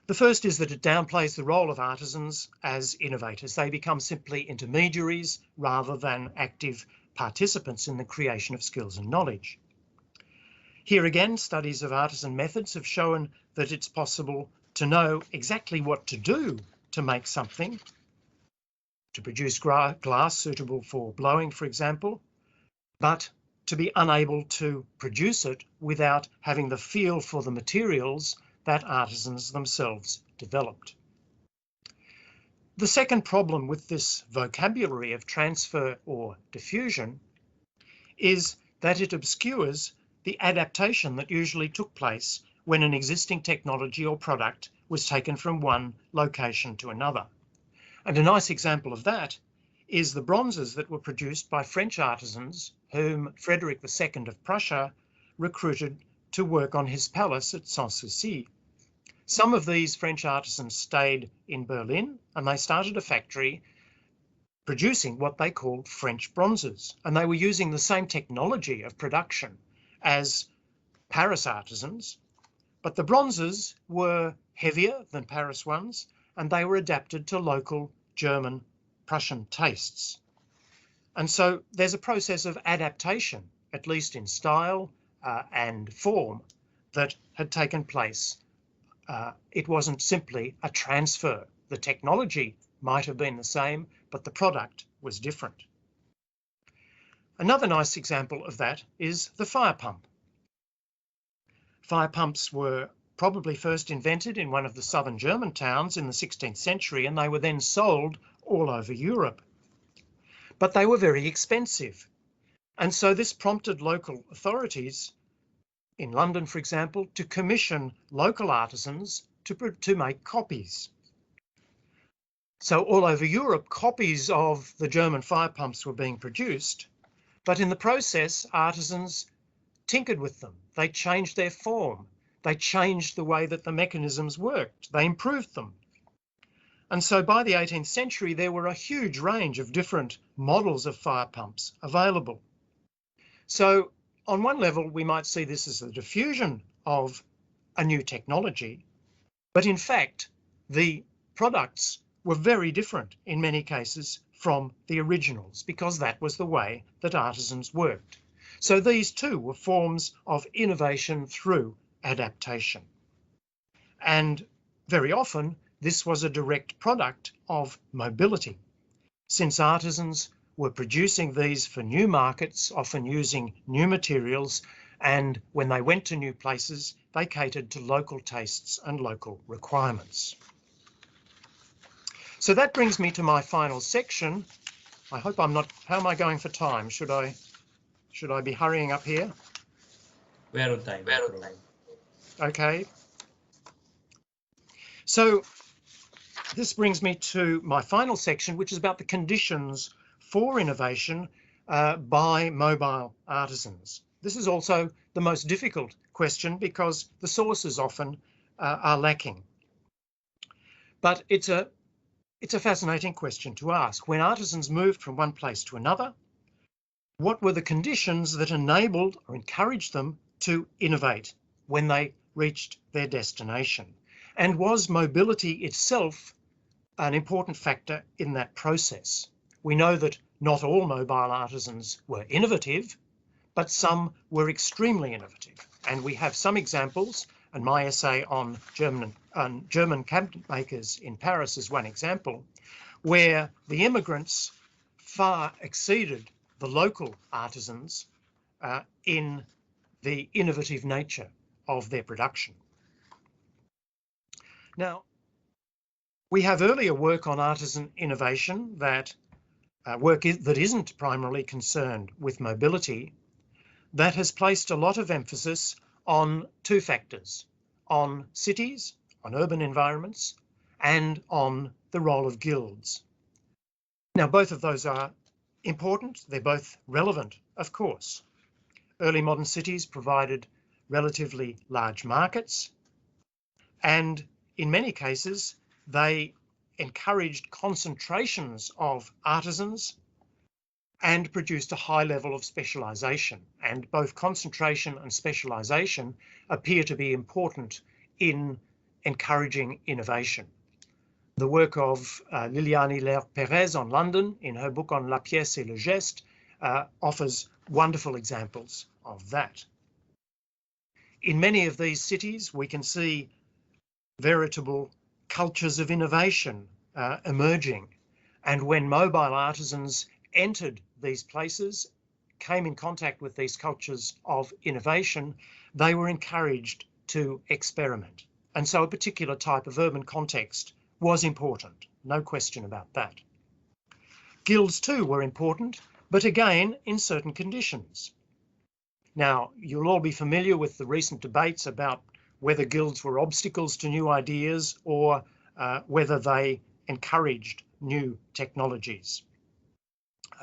C: The first is that it downplays the role of artisans as innovators. They become simply intermediaries rather than active participants in the creation of skills and knowledge. Here again, studies of artisan methods have shown that it's possible to know exactly what to do to make something, to produce glass suitable for blowing, for example, but to be unable to produce it without having the feel for the materials that artisans themselves developed. The second problem with this vocabulary of transfer or diffusion is that it obscures the adaptation that usually took place when an existing technology or product was taken from one location to another. And a nice example of that is the bronzes that were produced by French artisans whom Frederick II of Prussia recruited to work on his palace at Sanssouci. Some of these French artisans stayed in Berlin and they started a factory producing what they called French bronzes. And they were using the same technology of production as Paris artisans, but the bronzes were heavier than Paris ones and they were adapted to local German Prussian tastes. And so there's a process of adaptation, at least in style and form, that had taken place. It wasn't simply a transfer. The technology might have been the same, but the product was different. Another nice example of that is the fire pump. Fire pumps were probably first invented in one of the southern German towns in the 16th century, and they were then sold all over Europe. But they were very expensive. And so this prompted local authorities in London, for example, to commission local artisans to make copies. So all over Europe, copies of the German fire pumps were being produced, but in the process, artisans tinkered with them. They changed their form. They changed the way that the mechanisms worked. They improved them. And so by the 18th century, there were a huge range of different models of fire pumps available. So on one level, we might see this as the diffusion of a new technology, but in fact, the products were very different in many cases from the originals because that was the way that artisans worked. So these too were forms of innovation through adaptation. And very often, this was a direct product of mobility, since artisans were producing these for new markets, often using new materials, and when they went to new places, they catered to local tastes and local requirements. So that brings me to my final section. I hope I'm not, how am I going for time? Should I be hurrying up here?
A: We are on time.
C: Okay. So this brings me to my final section, which is about the conditions for innovation by mobile artisans. This is also the most difficult question because the sources often are lacking. But it's a fascinating question to ask. When artisans moved from one place to another, what were the conditions that enabled or encouraged them to innovate when they reached their destination? And was mobility itself an important factor in that process? We know that not all mobile artisans were innovative, but some were extremely innovative. And we have some examples, and my essay on German cabinet makers in Paris is one example, where the immigrants far exceeded the local artisans in the innovative nature of their production. Now, we have earlier work on artisan innovation that that isn't primarily concerned with mobility, that has placed a lot of emphasis on two factors, on cities, on urban environments, and on the role of guilds. Now, both of those are important. They're both relevant, of course. Early modern cities provided relatively large markets, and in many cases, they encouraged concentrations of artisans and produced a high level of specialisation. And both concentration and specialisation appear to be important in encouraging innovation. The work of Liliane Hilaire-Perez on London in her book on La pièce et le geste offers wonderful examples of that. In many of these cities, we can see veritable cultures of innovation emerging. And when mobile artisans entered these places, came in contact with these cultures of innovation, they were encouraged to experiment. And so a particular type of urban context was important, no question about that. Guilds too were important, but again, in certain conditions. Now, you'll all be familiar with the recent debates about whether guilds were obstacles to new ideas or whether they encouraged new technologies.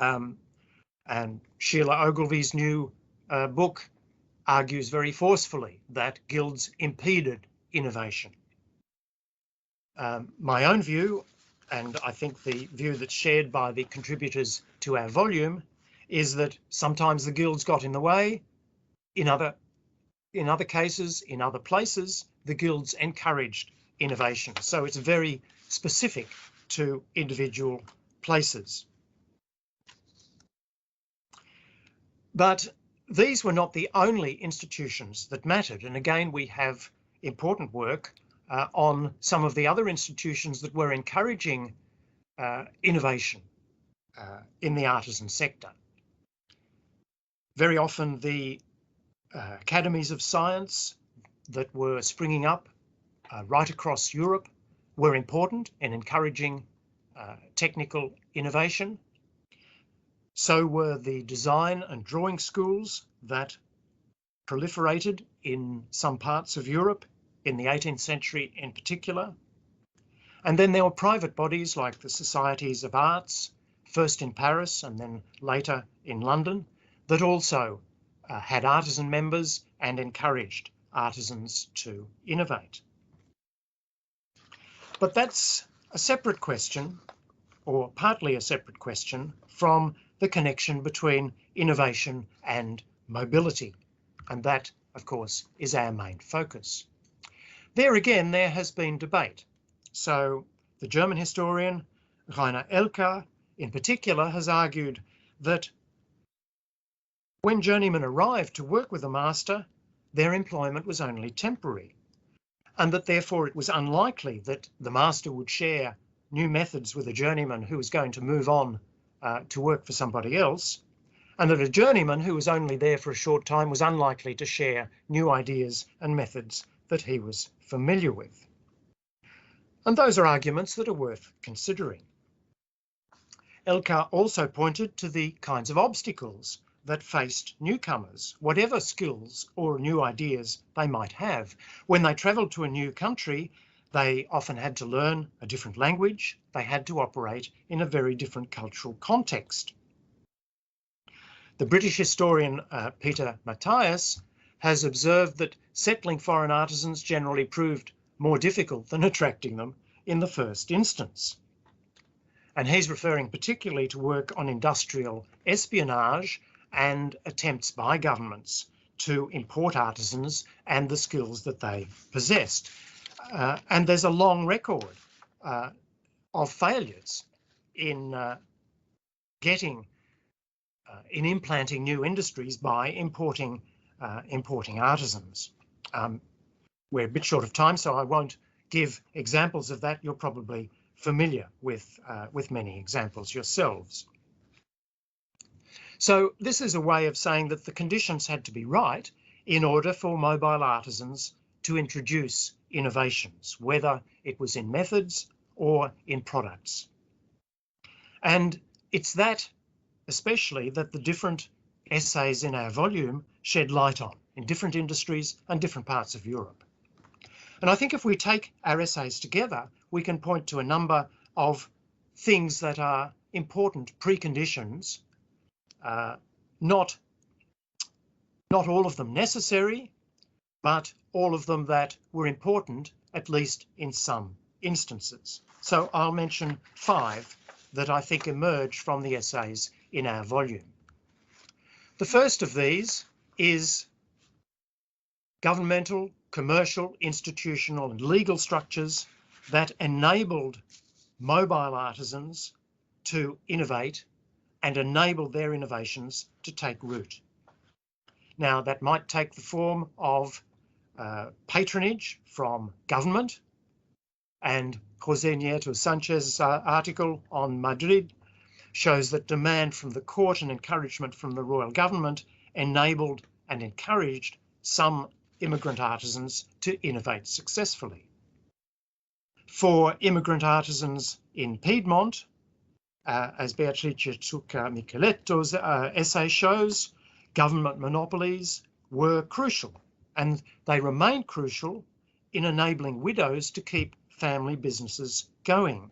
C: And Sheila Ogilvy's new book argues very forcefully that guilds impeded innovation. My own view, and I think the view that's shared by the contributors to our volume, is that sometimes the guilds got in the way. In other cases, in other places, the guilds encouraged innovation. So it's very specific to individual places. But these were not the only institutions that mattered. And again, we have important work on some of the other institutions that were encouraging innovation in the artisan sector. Very often the academies of science that were springing up right across Europe were important in encouraging technical innovation. So were the design and drawing schools that proliferated in some parts of Europe in the 18th century in particular. And then there were private bodies like the Societies of Arts, first in Paris and then later in London, that also had artisan members and encouraged artisans to innovate. But that's a separate question, or partly a separate question, from the connection between innovation and mobility. And that, of course, is our main focus. There again, there has been debate. So the German historian Rainer Elka, in particular, has argued that when journeymen arrived to work with a master, their employment was only temporary, and that therefore it was unlikely that the master would share new methods with a journeyman who was going to move on to work for somebody else, and that a journeyman who was only there for a short time was unlikely to share new ideas and methods that he was familiar with. And those are arguments that are worth considering. Elka also pointed to the kinds of obstacles that faced newcomers, whatever skills or new ideas they might have. When they travelled to a new country, they often had to learn a different language. They had to operate in a very different cultural context. The British historian Peter Matthias has observed that settling foreign artisans generally proved more difficult than attracting them in the first instance. And he's referring particularly to work on industrial espionage and attempts by governments to import artisans and the skills that they possessed. And there's a long record of failures in implanting new industries by importing artisans. We're a bit short of time, so I won't give examples of that. You're probably familiar with many examples yourselves. So this is a way of saying that the conditions had to be right in order for mobile artisans to introduce innovations, whether it was in methods or in products. And it's that especially that the different essays in our volume shed light on in different industries and different parts of Europe. And I think if we take our essays together, we can point to a number of things that are important preconditions, not all of them necessary, but all of them that were important, at least in some instances. So I'll mention 5 that I think emerge from the essays in our volume. The first of these is governmental, commercial, institutional and legal structures that enabled mobile artisans to innovate and enabled their innovations to take root. Now, that might take the form of patronage from government, and José Nieto Sanchez's article on Madrid shows that demand from the court and encouragement from the royal government enabled and encouraged some immigrant artisans to innovate successfully. For immigrant artisans in Piedmont, as Beatrice Zucca Micheletto's essay shows, government monopolies were crucial, and they remained crucial in enabling widows to keep family businesses going.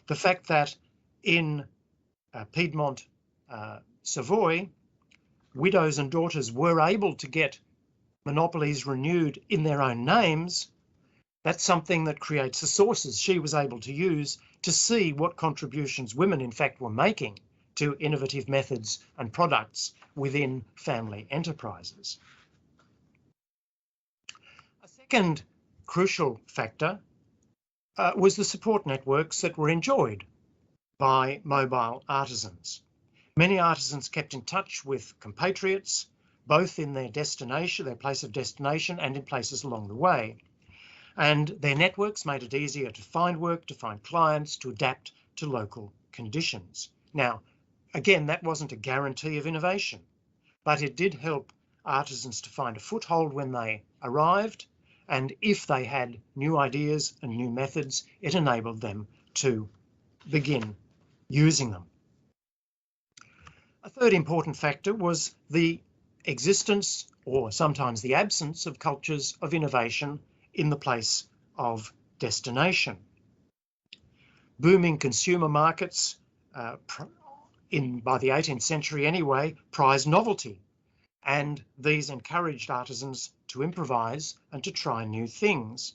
C: The fact that in Piedmont Savoy, widows and daughters were able to get monopolies renewed in their own names, that's something that creates the sources she was able to use to see what contributions women in fact were making to innovative methods and products within family enterprises. A second crucial factor was the support networks that were enjoyed by mobile artisans. Many artisans kept in touch with compatriots, both in their destination, their place of destination, and in places along the way. And their networks made it easier to find work, to find clients, to adapt to local conditions. Now, again, that wasn't a guarantee of innovation, but it did help artisans to find a foothold when they arrived, and if they had new ideas and new methods, it enabled them to begin using them. A third important factor was the existence, or sometimes the absence, of cultures of innovation in the place of destination. Booming consumer markets, by the 18th century anyway, prized novelty, and these encouraged artisans to improvise and to try new things.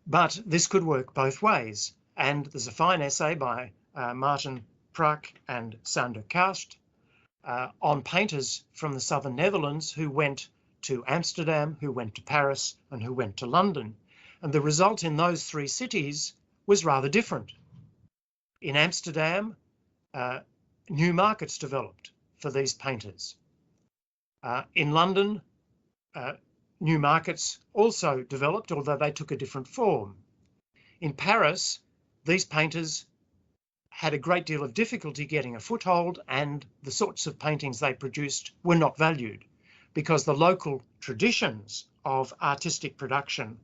C: But this could work both ways, and there's a fine essay by Martin Prak and Sander Karst on painters from the southern Netherlands who went to Amsterdam, who went to Paris, and who went to London. And the result in those three cities was rather different. In Amsterdam, new markets developed for these painters. In London, new markets also developed, although they took a different form. In Paris, these painters had a great deal of difficulty getting a foothold, and the sorts of paintings they produced were not valued because the local traditions of artistic production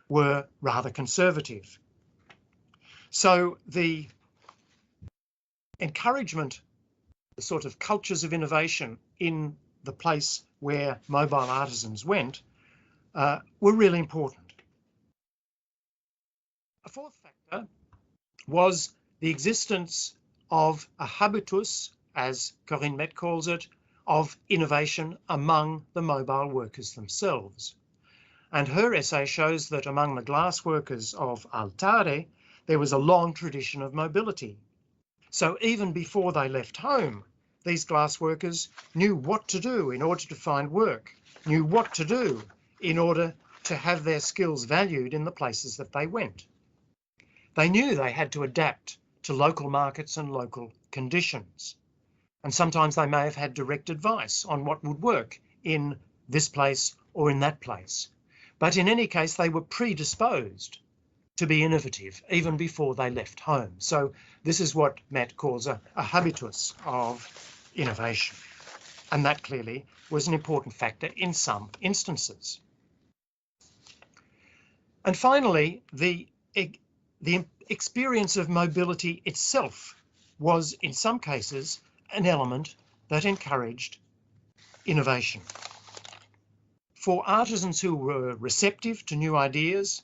C: were rather conservative. So the encouragement, the sort of cultures of innovation in the place where mobile artisans went were really important. A fourth factor was the existence of a habitus, as Corinne Met calls it, of innovation among the mobile workers themselves. And her essay shows that among the glass workers of Altare, there was a long tradition of mobility. So even before they left home, these glass workers knew what to do in order to find work, knew what to do in order to have their skills valued in the places that they went. They knew they had to adapt to local markets and local conditions. And sometimes they may have had direct advice on what would work in this place or in that place. But in any case, they were predisposed to be innovative even before they left home. So this is what Matt calls a habitus of innovation. And that clearly was an important factor in some instances. And finally, the experience of mobility itself was, in some cases, an element that encouraged innovation. For artisans who were receptive to new ideas,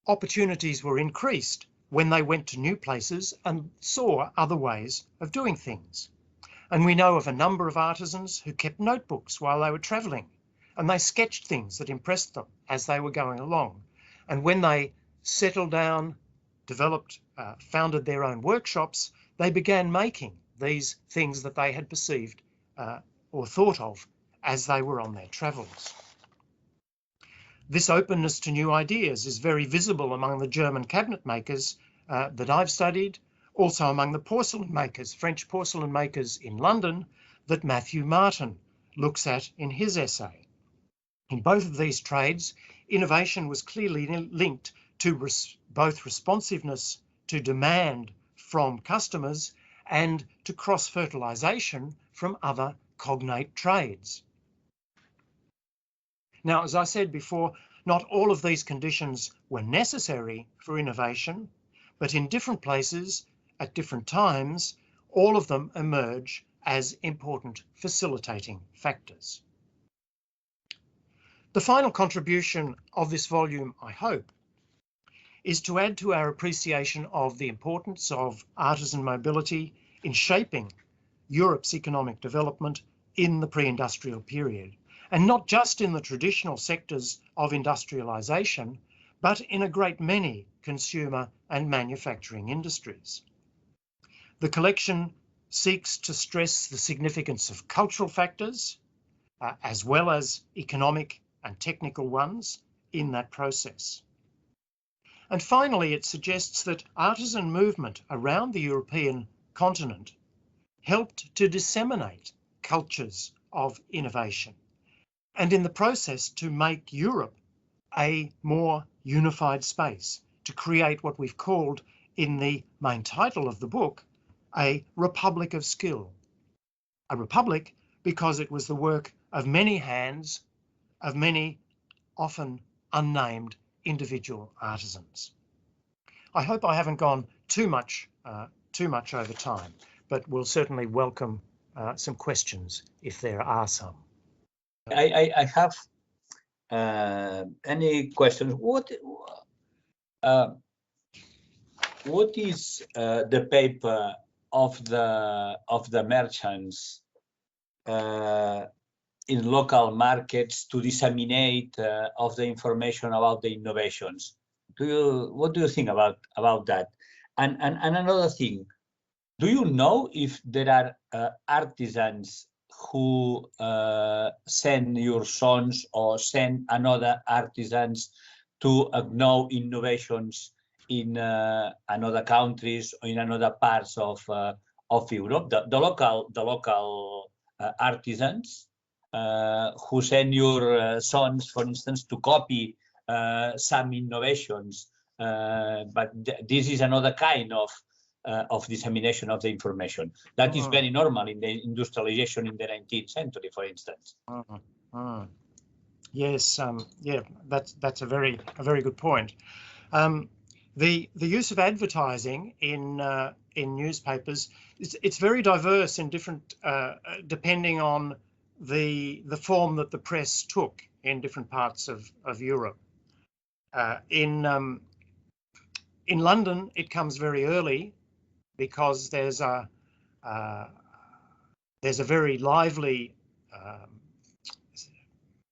C: opportunities were increased when they went to new places and saw other ways of doing things. And we know of a number of artisans who kept notebooks while they were travelling, and they sketched things that impressed them as they were going along. And when they settled down, developed, founded their own workshops, they began making these things that they had perceived or thought of as they were on their travels. This openness to new ideas is very visible among the German cabinet makers that I've studied, also among the porcelain makers, French porcelain makers in London, that Matthew Martin looks at in his essay. In both of these trades, innovation was clearly linked to both responsiveness to demand from customers and to cross-fertilisation from other cognate trades. Now, as I said before, not all of these conditions were necessary for innovation, but in different places, at different times, all of them emerge as important facilitating factors. The final contribution of this volume, I hope, is to add to our appreciation of the importance of artisan mobility in shaping Europe's economic development in the pre-industrial period, and not just in the traditional sectors of industrialisation, but in a great many consumer and manufacturing industries. The collection seeks to stress the significance of cultural factors, as well as economic and technical ones in that process. And finally, it suggests that artisan movement around the European continent helped to disseminate cultures of innovation, and in the process to make Europe a more unified space, to create what we've called in the main title of the book, a republic of skill. A republic because it was the work of many hands, of many often unnamed individual artisans. I hope I haven't gone too much over time, but we'll certainly welcome some questions if there are some.
A: I have any questions? What is the paper of the merchants in local markets to disseminate of the information about the innovations? What do you think about that? And another thing, do you know if there are artisans who send your sons or send another artisans to know innovations in another countries or in another parts of Europe? The local artisans who send your sons, for instance, to copy some innovations, but this is another kind of dissemination of the information. That is very normal in the industrialization in the 19th century, for instance.
C: Yes, yeah, that's a very good point. The use of advertising in newspapers, it's very diverse in different, depending on the form that the press took in different parts of Europe. In London, it comes very early because there's a very lively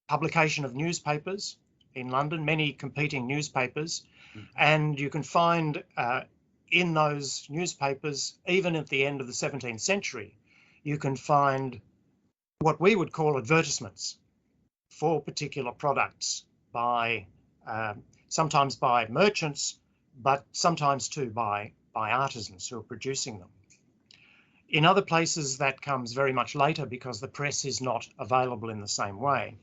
C: publication of newspapers in London, many competing newspapers, and you can find in those newspapers, even at the end of the 17th century, you can find what we would call advertisements for particular products by sometimes by merchants, but sometimes too by artisans who are producing them. In other places that comes very much later because the press is not available in the same way.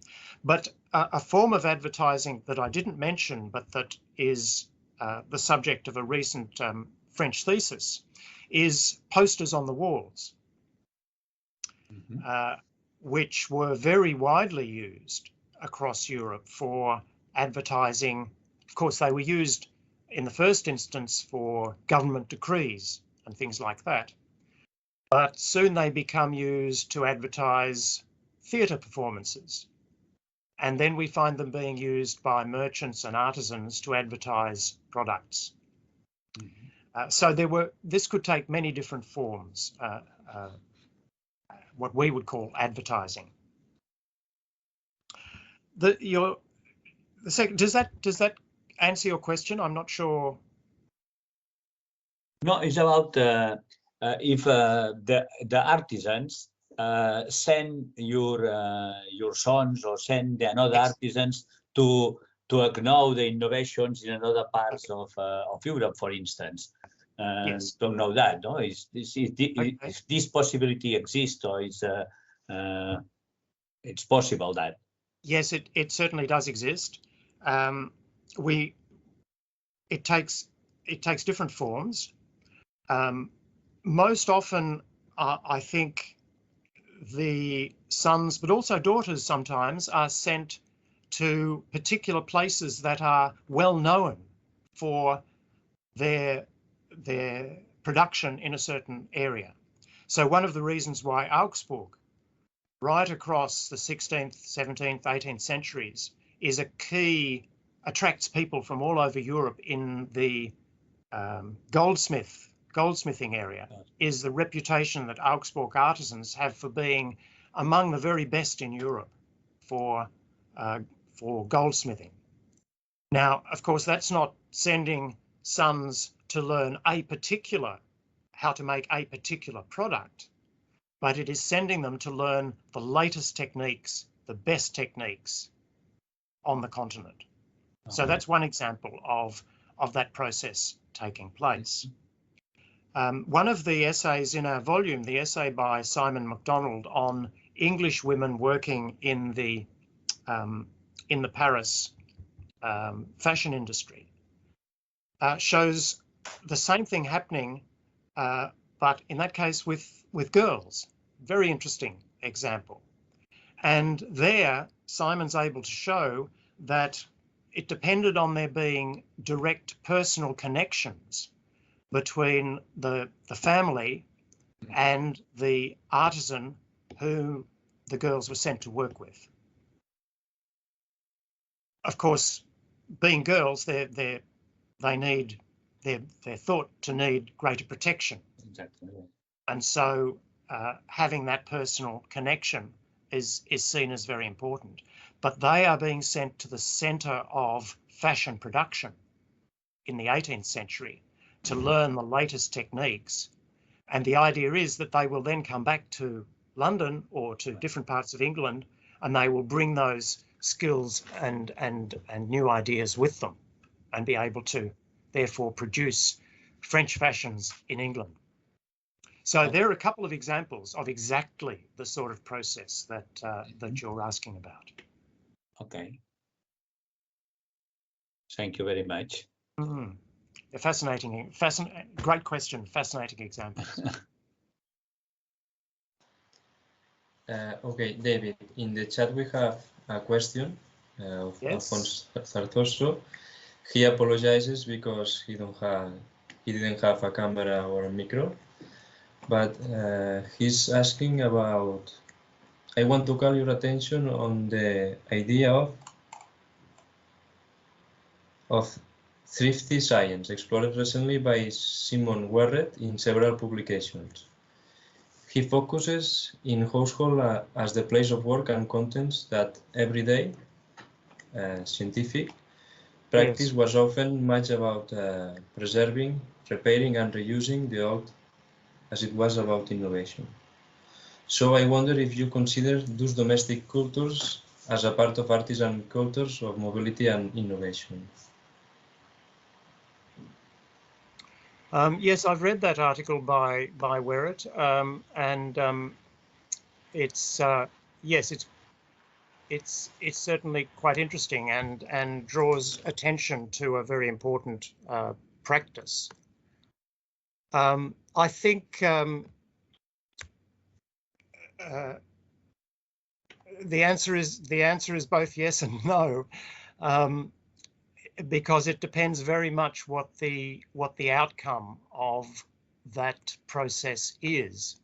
C: But a form of advertising that I didn't mention, but that is the subject of a recent French thesis, is posters on the walls, which were very widely used across Europe for advertising. Of course, they were used in the first instance for government decrees and things like that. But soon they become used to advertise theatre performances. And then we find them being used by merchants and artisans to advertise products. So this could take many different forms, what we would call advertising. The second, does that answer your question? I'm not sure.
A: No, it's about if the artisans send your sons or send another artisans to know the innovations in another parts of Europe, for instance. Don't know that, no? If this possibility exists, or it's possible that.
C: Yes, it certainly does exist. It takes different forms. Most often, I think the sons, but also daughters sometimes, are sent to particular places that are well known for their production in a certain area. So one of the reasons why Augsburg, right across the 16th, 17th, 18th centuries, is a attracts people from all over Europe in the goldsmith goldsmithing area is the reputation that Augsburg artisans have for being among the very best in Europe for goldsmithing. Now, of course, that's not sending sons to learn how to make a particular product, but it is sending them to learn the latest techniques, the best techniques on the continent. So that's one example of that process taking place. One of the essays in our volume, the essay by Simon MacDonald on English women working in the Paris fashion industry, shows the same thing happening, but in that case with girls. Very interesting example. And there, Simon's able to show that it depended on there being direct personal connections between the family and the artisan who the girls were sent to work with. Of course, being girls, they're thought to need greater protection.
A: Exactly.
C: And so having that personal connection is seen as very important. But they are being sent to the centre of fashion production in the 18th century to learn the latest techniques. And the idea is that they will then come back to London or to different parts of England, and they will bring those skills and new ideas with them and be able to therefore produce French fashions in England. So there are a couple of examples of exactly the sort of process that you're asking about.
A: Okay. Thank you very much.
C: Fascinating, great question, fascinating examples.
D: Okay, David, in the chat we have a question of Alfonso Zarzoso. He apologizes because he didn't have a camera or a micro, but he's asking about, I want to call your attention on the idea of thrifty science explored recently by Simon Werret in several publications. He focuses in household as the place of work and contents that everyday scientific practice was often much about preserving, repairing and reusing the old as it was about innovation. So I wonder if you consider those domestic cultures as a part of artisan cultures of mobility and innovation.
C: Yes, I've read that article by Werret, and it's yes, it's certainly quite interesting and draws attention to a very important practice. I think the answer is both yes and no. Because it depends very much what the outcome of that process is.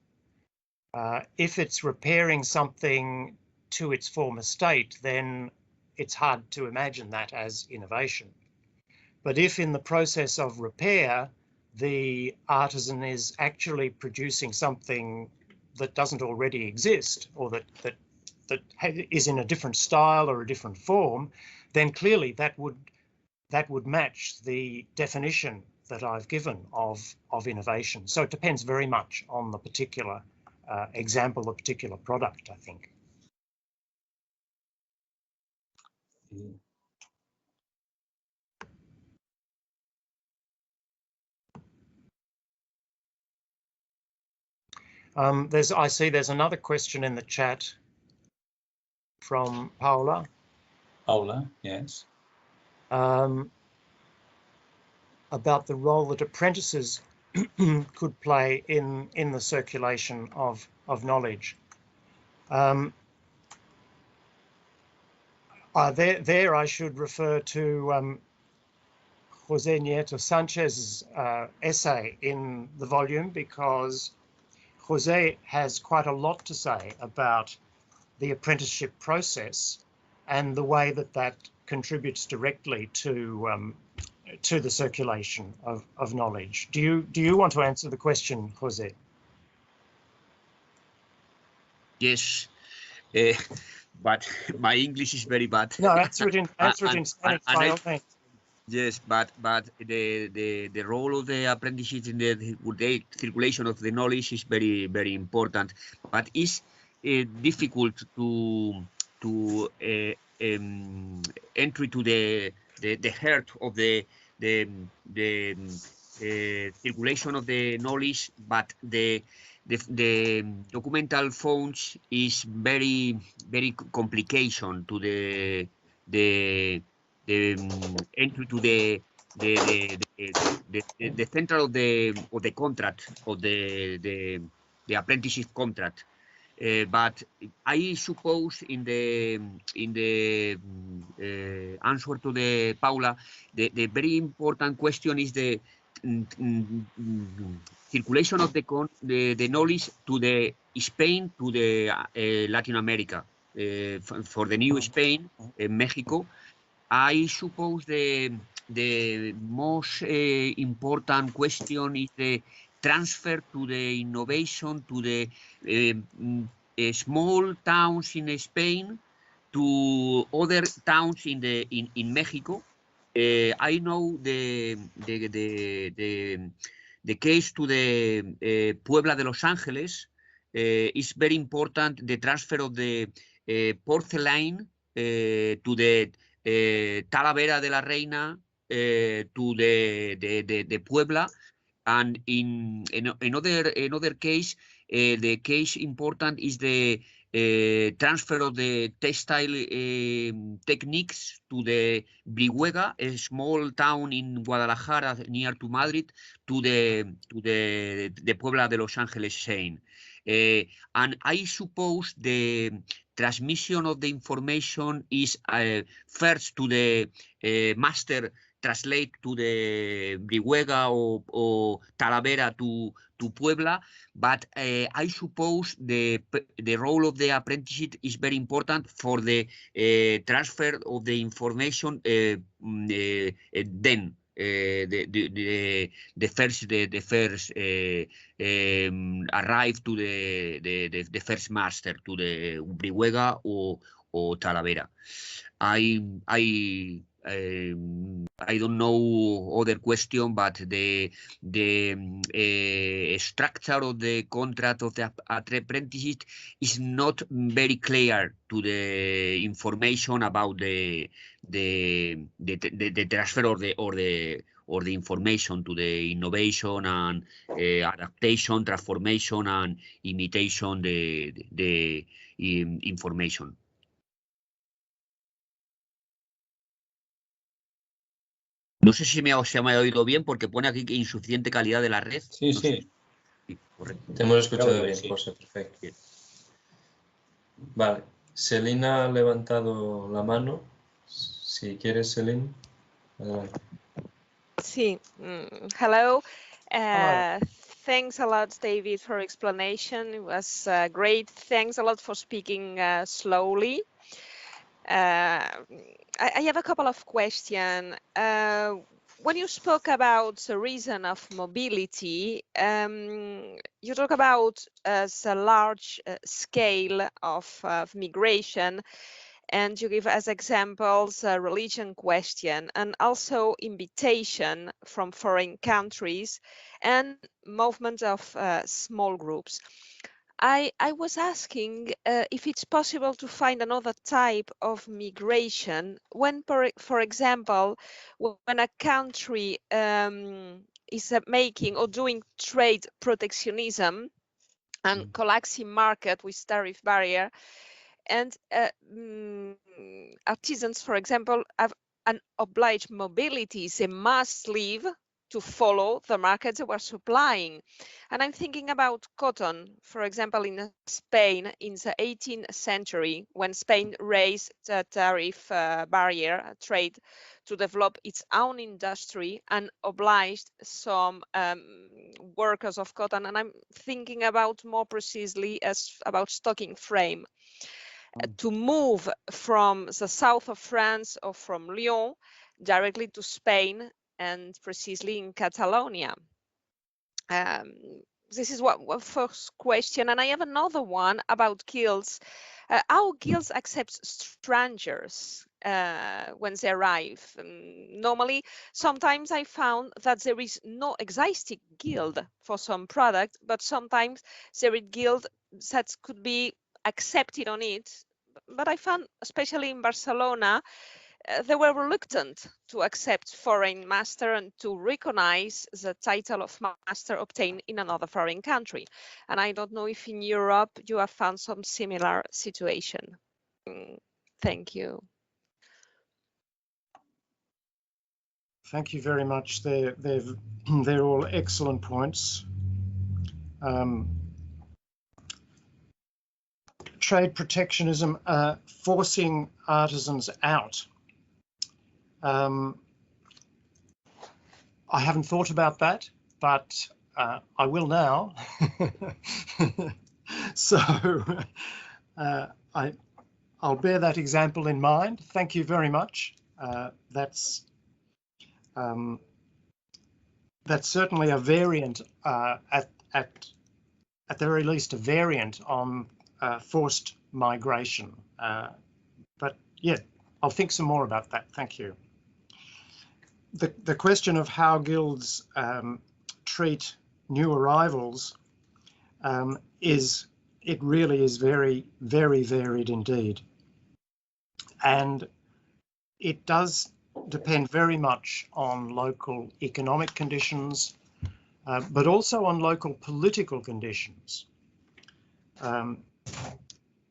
C: If it's repairing something to its former state, then it's hard to imagine that as innovation. But if in the process of repair, the artisan is actually producing something that doesn't already exist, or that is in a different style or a different form, then clearly that would match the definition that I've given of innovation. So it depends very much on the particular example, the particular product, I think. I see there's another question in the chat from Paula.
A: Paula, yes.
C: About the role that apprentices could play in the circulation of knowledge. There I should refer to Jose Nieto Sanchez's essay in the volume, because Jose has quite a lot to say about the apprenticeship process and the way that contributes directly to to the circulation of knowledge. Do you want to answer the question, Jose?
B: Yes, but my English is very bad.
C: No, answer it in Spanish by all means.
B: Yes, but the role of the apprenticeship in the circulation of the knowledge is very, very important. But it's difficult to entry to the heart of the circulation of the knowledge, but the documental phones is very, very complication to the entry to the center of the contract of the apprenticeship contract. But I suppose in the answer to the Paula, the very important question is the circulation of the knowledge to the Spain, to the Latin America, for the new Spain, Mexico. I suppose the most important question is the transfer to the innovation to the small towns in Spain to other towns in Mexico. I know the case to the Puebla de Los Angeles is very important. The transfer of the porcelain to the Talavera de la Reina to the Puebla, and in other case, the case important is the transfer of the textile techniques to the Brihuega, a small town in Guadalajara near to Madrid, to the Puebla de Los Angeles chain. And I suppose the transmission of the information is first to the master translate to the Brihuega or Talavera to Puebla, but I suppose the role of the apprenticeship is very important for the transfer of the information then. The first arrive to the first master to the Brihuega or Talavera. I don't know other question, but the structure of the contract of the apprenticeship is not very clear to the information about the transfer or the information to the innovation and adaptation, transformation and imitation the information. No sé si se me ha oído bien porque pone aquí que insuficiente calidad de la red.
A: Sí,
B: no
A: sí.
B: Sé. Sí, correcto.
D: Te hemos escuchado bien,
A: Sí.
D: José, perfecto. Bien. Vale, Selina ha levantado la mano. Si quieres, Selina, adelante.
E: Sí, hello.
C: Hello.
E: Thanks a lot, David, for explanation. It was great. Thanks a lot for speaking slowly. I have a couple of questions. When you spoke about the reason of mobility, you talk about as a large scale of migration, and you give as examples a religion question and also invitation from foreign countries and movement of small groups. I was asking if it's possible to find another type of migration when, for example, when a country is making or doing trade protectionism and collapsing market with tariff barrier, and artisans, for example, have an obliged mobility, they must leave to follow the markets they were supplying. And I'm thinking about cotton, for example, in Spain in the 18th century, when Spain raised the tariff barrier trade to develop its own industry and obliged some workers of cotton. And I'm thinking about more precisely as about stocking frame. To move from the south of France or from Lyon directly to Spain and precisely in Catalonia. This is one first question, and I have another one about guilds. How guilds accept strangers when they arrive? Normally, sometimes I found that there is no existing guild for some product, but sometimes there is guild that could be accepted on it. But I found, especially in Barcelona, they were reluctant to accept foreign master and to recognize the title of master obtained in another foreign country. And I don't know if in Europe you have found some similar situation. Thank you.
C: Thank you very much. They're all excellent points. Trade protectionism, forcing artisans out. I haven't thought about that, but I will now. So I'll bear that example in mind. Thank you very much. That's certainly a variant, at the very least, a variant on forced migration. But yeah, I'll think some more about that. Thank you. The question of how guilds treat new arrivals really is very, very varied indeed. And it does depend very much on local economic conditions, but also on local political conditions.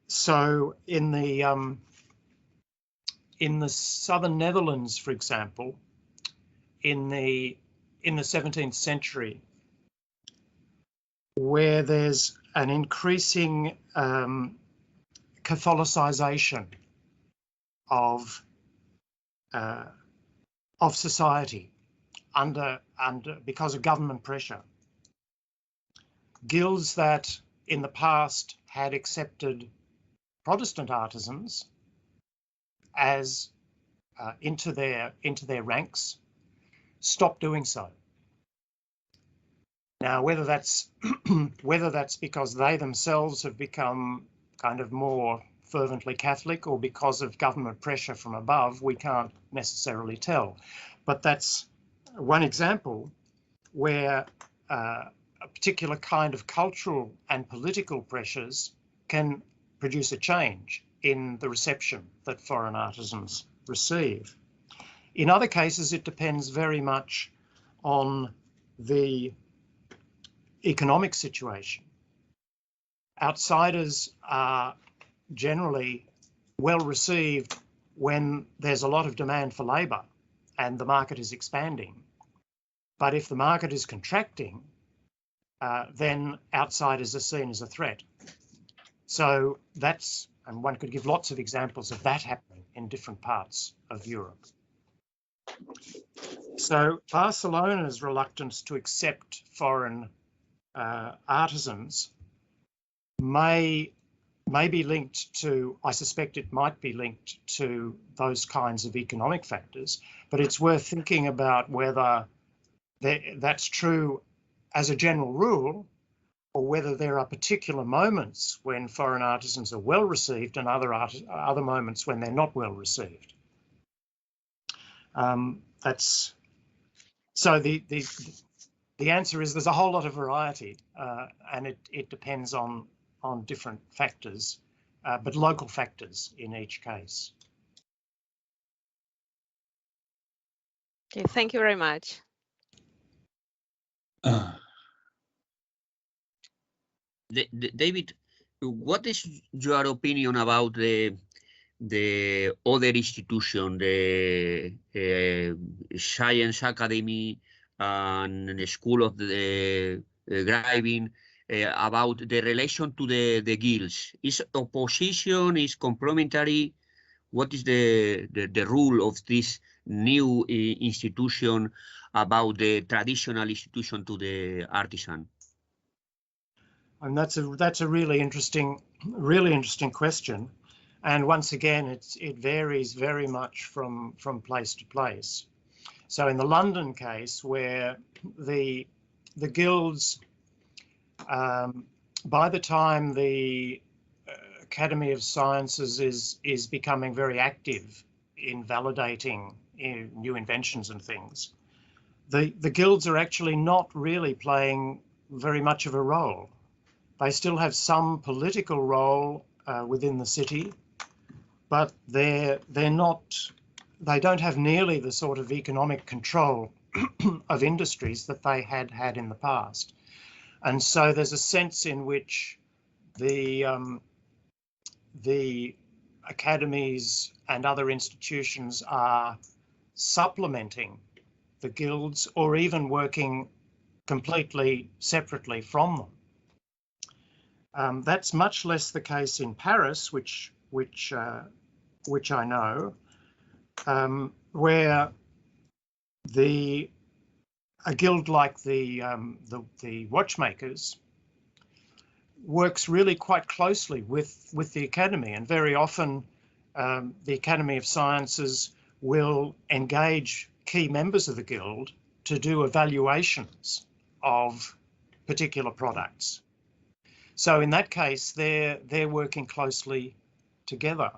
C: So in the southern Netherlands, for example, in the 17th century, where there's an increasing Catholicization of society because of government pressure, guilds that in the past had accepted Protestant artisans as into their ranks stopped doing so. Now, whether that's because they themselves have become kind of more fervently Catholic or because of government pressure from above, we can't necessarily tell. But that's one example where a particular kind of cultural and political pressures can produce a change in the reception that foreign artisans receive. In other cases, it depends very much on the economic situation. Outsiders are generally well received when there's a lot of demand for labour and the market is expanding. But if the market is contracting, then outsiders are seen as a threat. So that's, and one could give lots of examples of that happening in different parts of Europe. So Barcelona's reluctance to accept foreign artisans may be linked to, I suspect it might be linked to those kinds of economic factors, but it's worth thinking about whether that's true as a general rule, or whether there are particular moments when foreign artisans are well received and other moments when they're not well received. So the answer is there's a whole lot of variety, and it depends on different factors, but local factors in each case.
E: Okay, thank you very much.
B: David, what is your opinion about the other institution, the Science Academy and the School of the Garrioch, about the relation to the guilds? Is opposition, is complementary? What is the rule of this new institution about the traditional institution to the artisan?
C: And that's a really interesting question. And once again, it varies very much from place to place. So in the London case, where the guilds, by the time the Academy of Sciences is becoming very active in validating new inventions and things, the guilds are actually not really playing very much of a role. They still have some political role within the city, but they don't have nearly the sort of economic control of industries that they had in the past. And so there's a sense in which the academies and other institutions are supplementing the guilds or even working completely separately from them. That's much less the case in Paris, which I know, where a guild like the watchmakers works really quite closely with the academy, and very often the Academy of Sciences will engage key members of the guild to do evaluations of particular products. So in that case, they're working closely together.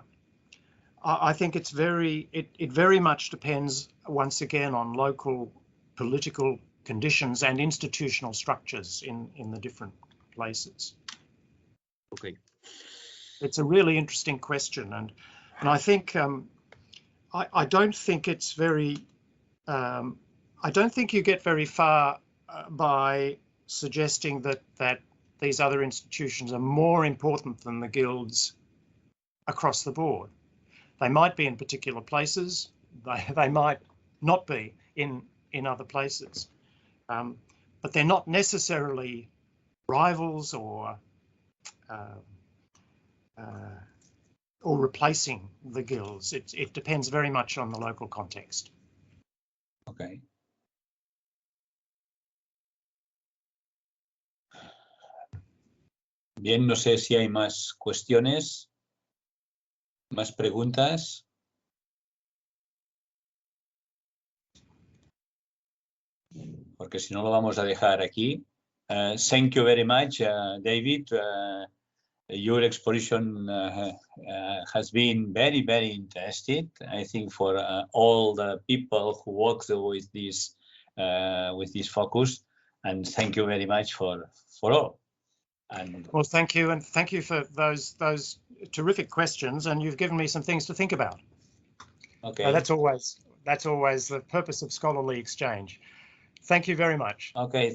C: I think it very much depends, once again, on local political conditions and institutional structures in the different places.
B: Okay.
C: It's a really interesting question, and I think I don't think it's very I don't think you get very far by suggesting that these other institutions are more important than the guilds across the board. They might be in particular places, they might not be in other places, but they're not necessarily rivals or replacing the guilds. It depends very much on the local context.
A: Okay. Bien, no sé si hay más cuestiones, más preguntas. Porque si no lo vamos a dejar aquí. Thank you very much, David. Your exposition has been very, very interesting, I think, for all the people who work with this focus. And thank you very much for all. And
C: well, thank you, and thank you for those terrific questions, and you've given me some things to think about.
A: Okay.
C: That's always the purpose of scholarly exchange. Thank you very much.
A: Okay.